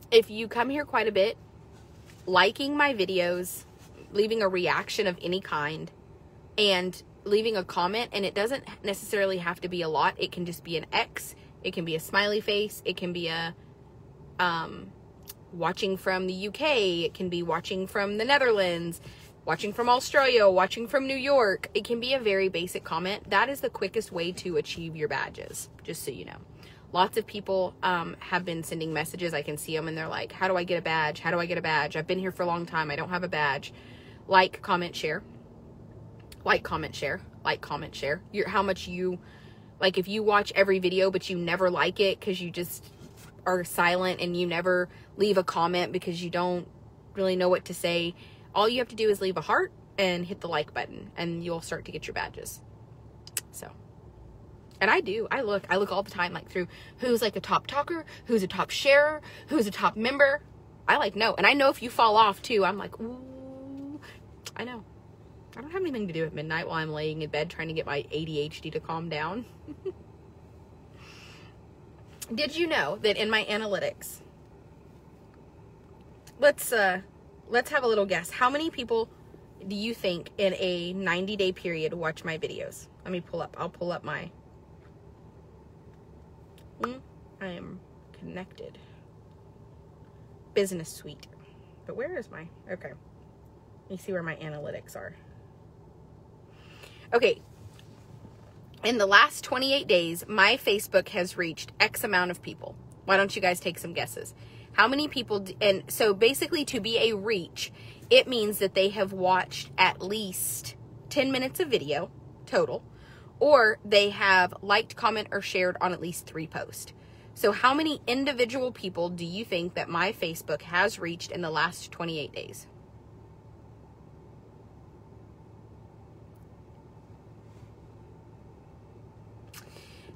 if you come here quite a bit, liking my videos, leaving a reaction of any kind, and leaving a comment, and it doesn't necessarily have to be a lot. It can just be an X. It can be a smiley face. It can be a watching from the UK. It can be watching from the Netherlands, watching from Australia, watching from New York. It can be a very basic comment. That is the quickest way to achieve your badges, just so you know. Lots of people have been sending messages. I can see them and they're like, how do I get a badge? How do I get a badge? I've been here for a long time. I don't have a badge. Like, comment, share. Like, comment, share. Like, comment, share. How much you, like, if you watch every video but you never like it because you just are silent and you never leave a comment because you don't really know what to say, all you have to do is leave a heart and hit the like button and you'll start to get your badges. So, and I do. I look all the time, like, through who's like a top talker, who's a top sharer, who's a top member. I like know. And I know if you fall off too, I'm like, ooh, I know. I don't have anything to do at midnight while I'm laying in bed trying to get my ADHD to calm down. Did you know that in my analytics, let's have a little guess. How many people do you think in a 90-day period watch my videos? Let me I'll pull up my, I am connected. Business suite. But where is my, okay. Let me see where my analytics are. Okay. In the last 28 days, my Facebook has reached X amount of people. Why don't you guys take some guesses? How many people, and so basically to be a reach, it means that they have watched at least 10 minutes of video total, or they have liked, comment, or shared on at least 3 posts. So how many individual people do you think that my Facebook has reached in the last 28 days?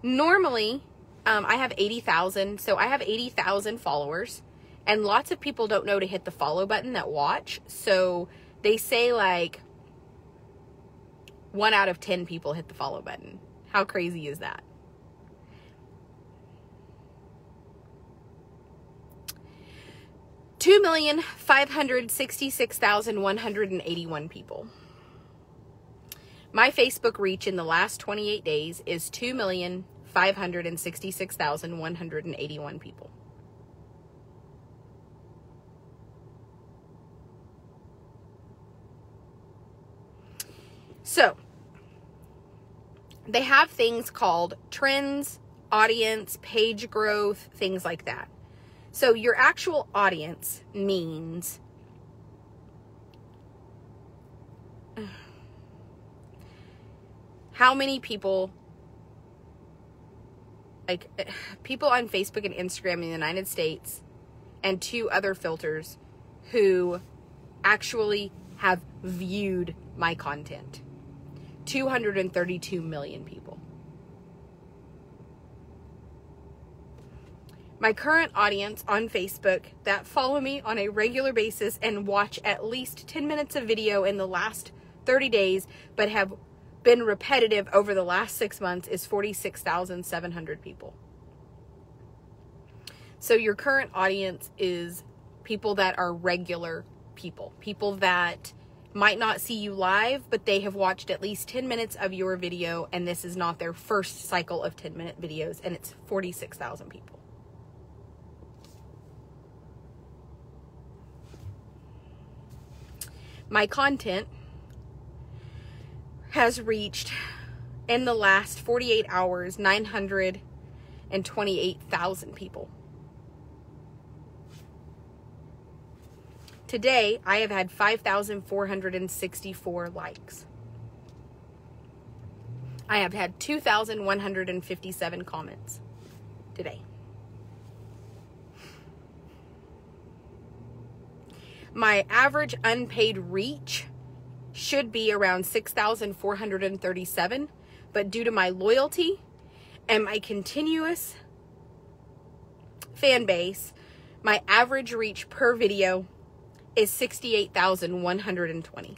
Normally, I have 80,000, so I have 80,000 followers, and lots of people don't know to hit the follow button that watch, so they say like 1 out of 10 people hit the follow button. How crazy is that? $2,566,181 people. My Facebook reach in the last 28 days is 2,566,181 people. So, they have things called trends, audience, page growth, things like that. So, your actual audience means how many people, like people on Facebook and Instagram in the United States, and 2 other filters who actually have viewed my content. 232 million people. My current audience on Facebook that follow me on a regular basis and watch at least 10 minutes of video in the last 30 days, but have been repetitive over the last 6 months is 46,700 people. So your current audience is people that are regular people. People that might not see you live, but they have watched at least 10 minutes of your video, and this is not their first cycle of 10-minute videos, and it's 46,000 people. My content has reached, in the last 48 hours, 928,000 people. Today, I have had 5,464 likes. I have had 2,157 comments today. My average unpaid reach should be around 6,437, but due to my loyalty and my continuous fan base, my average reach per video is 68,120.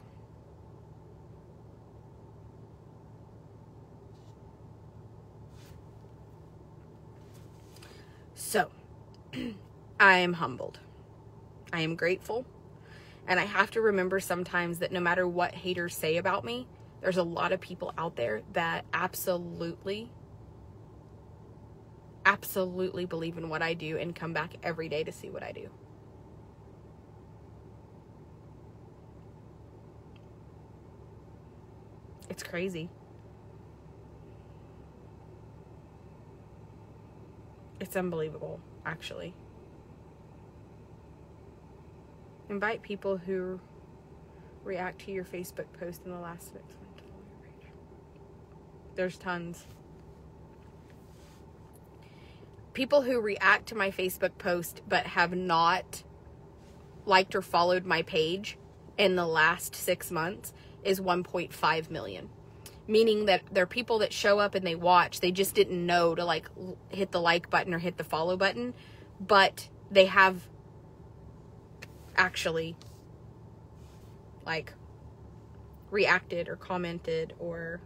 So, I am humbled. I am grateful. And I have to remember sometimes that no matter what haters say about me, there's a lot of people out there that absolutely believe in what I do and come back every day to see what I do. It's crazy. It's unbelievable, actually. Invite people who react to your Facebook post in the last 6 months. There's tons. People who react to my Facebook post but have not liked or followed my page in the last 6 months is 1.5 million. Meaning that there are people that show up and they watch. They just didn't know to like hit the like button or hit the follow button. But they have actually like reacted or commented or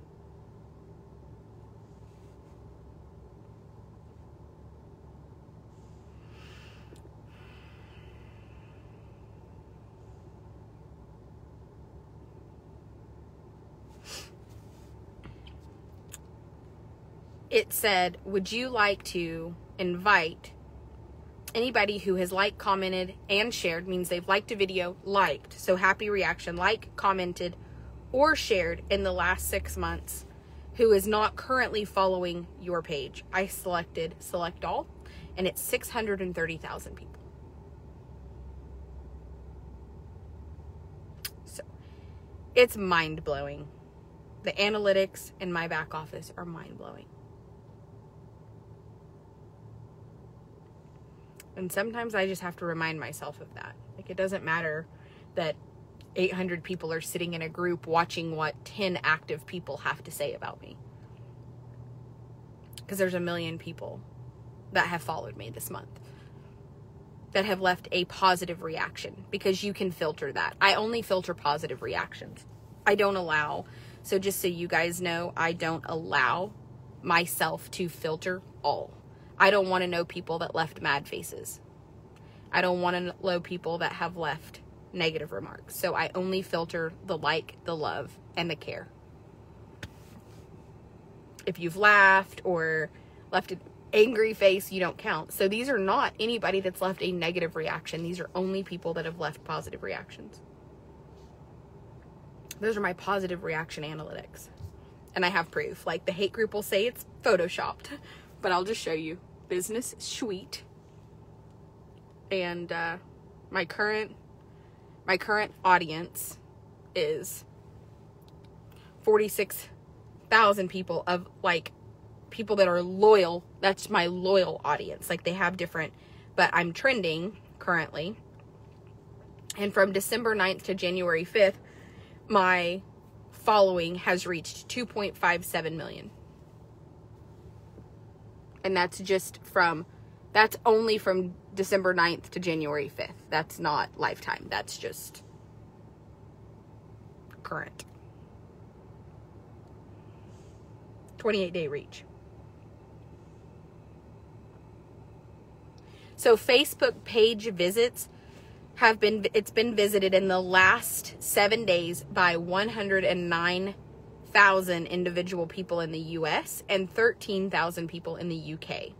it said, would you like to invite anybody who has liked, commented, and shared, means they've liked a video, liked, so happy reaction, like, commented, or shared in the last 6 months, who is not currently following your page. I selected select all, and it's 630,000 people. So, it's mind-blowing. The analytics in my back office are mind-blowing. And sometimes I just have to remind myself of that. Like, it doesn't matter that 800 people are sitting in a group watching what 10 active people have to say about me. Because there's 1 million people that have followed me this month that have left a positive reaction, because you can filter that. I only filter positive reactions. I don't allow, so just so you guys know, I don't allow myself to filter all. I don't want to know people that left mad faces. I don't want to know people that have left negative remarks. So I only filter the like, the love, and the care. If you've laughed or left an angry face, you don't count. So these are not anybody that's left a negative reaction. These are only people that have left positive reactions. Those are my positive reaction analytics. And I have proof. Like, the hate group will say it's photoshopped, but I'll just show you. Business suite. And my current audience is 46,000 people, of like people that are loyal. That's my loyal audience. Like, they have different, but I'm trending currently. And from December 9th to January 5th, my following has reached 2.57 million. And that's only from December 9th to January 5th. That's not lifetime. That's just current. 28-day reach. So Facebook page visits it's been visited in the last 7 days by 109,000 individual people in the US and 13,000 people in the UK.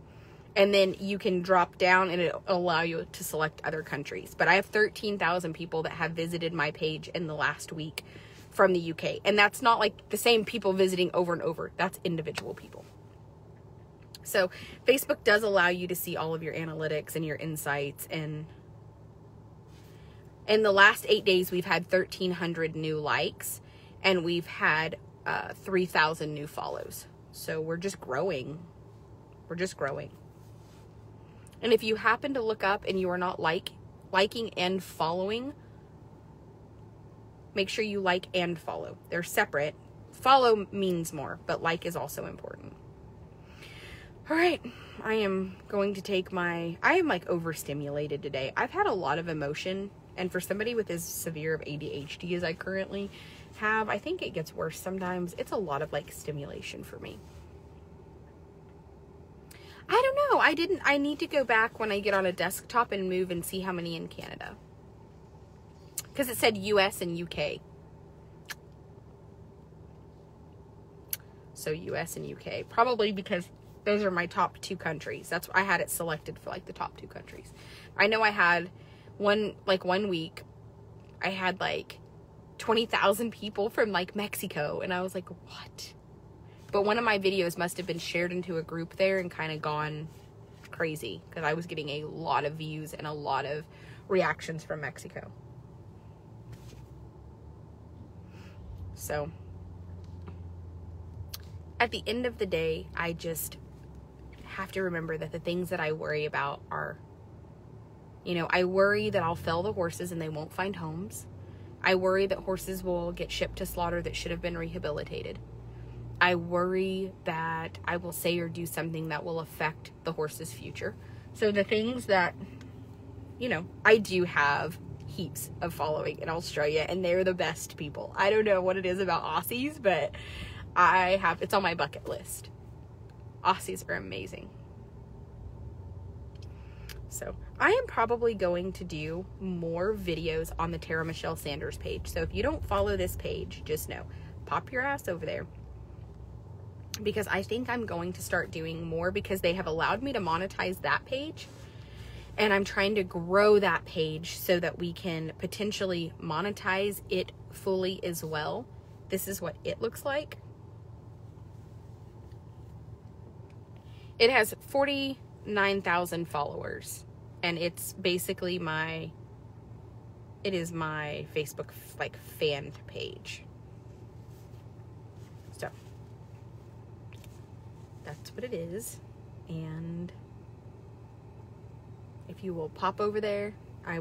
And then you can drop down and it'll allow you to select other countries. But I have 13,000 people that have visited my page in the last week from the UK. And that's not like the same people visiting over and over. That's individual people. So Facebook does allow you to see all of your analytics and your insights. And In the last 8 days, we've had 1,300 new likes, and we've had 3,000 new follows. So we're just growing. We're just growing. And if you happen to look up and you are not liking and following, make sure you like and follow. They're separate. Follow means more, but like is also important. All right, I am going to take I am like overstimulated today. I've had a lot of emotion, and for somebody with as severe of ADHD as I currently have, I think it gets worse sometimes. It's a lot of like stimulation for me. I don't know. I need to go back when I get on a desktop and move and see how many in Canada. Because it said US and UK. So US and UK. Probably because those are my top 2 countries. That's I had it selected for like the top 2 countries. I know I had one week I had like 20,000 people from like Mexico, and I was like, what? But one of my videos must have been shared into a group there and kind of gone crazy, because I was getting a lot of views and a lot of reactions from Mexico. So at the end of the day, I just have to remember that the things that I worry about are, I worry that I'll fell the horses and they won't find homes. I worry that horses will get shipped to slaughter that should have been rehabilitated. I worry that I will say or do something that will affect the horse's future. So the things that, I do have heaps of following in Australia, and they're the best people. I don't know what it is about Aussies, but it's on my bucket list. Aussies are amazing. So I am probably going to do more videos on the Tara Michelle Sanders page. So if you don't follow this page, just know, pop your ass over there. Because I think I'm going to start doing more, because they have allowed me to monetize that page. And I'm trying to grow that page so that we can potentially monetize it fully as well. This is what it looks like. It has 49,000 followers. And it's basically my Facebook like fan page. So that's what it is. And if you will pop over there, I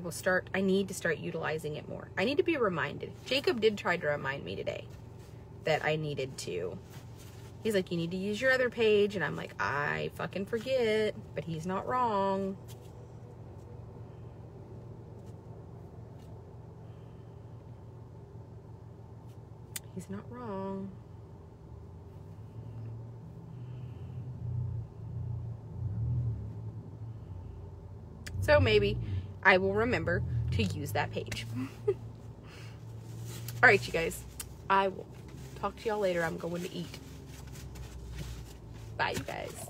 need to start utilizing it more. I need to be reminded. Jacob did try to remind me today that I needed to. He's like, you need to use your other page. And I'm like, I fucking forget. But he's not wrong. He's not wrong. So maybe I will remember to use that page. All right, you guys. I will talk to y'all later. I'm going to eat. Bye, you guys.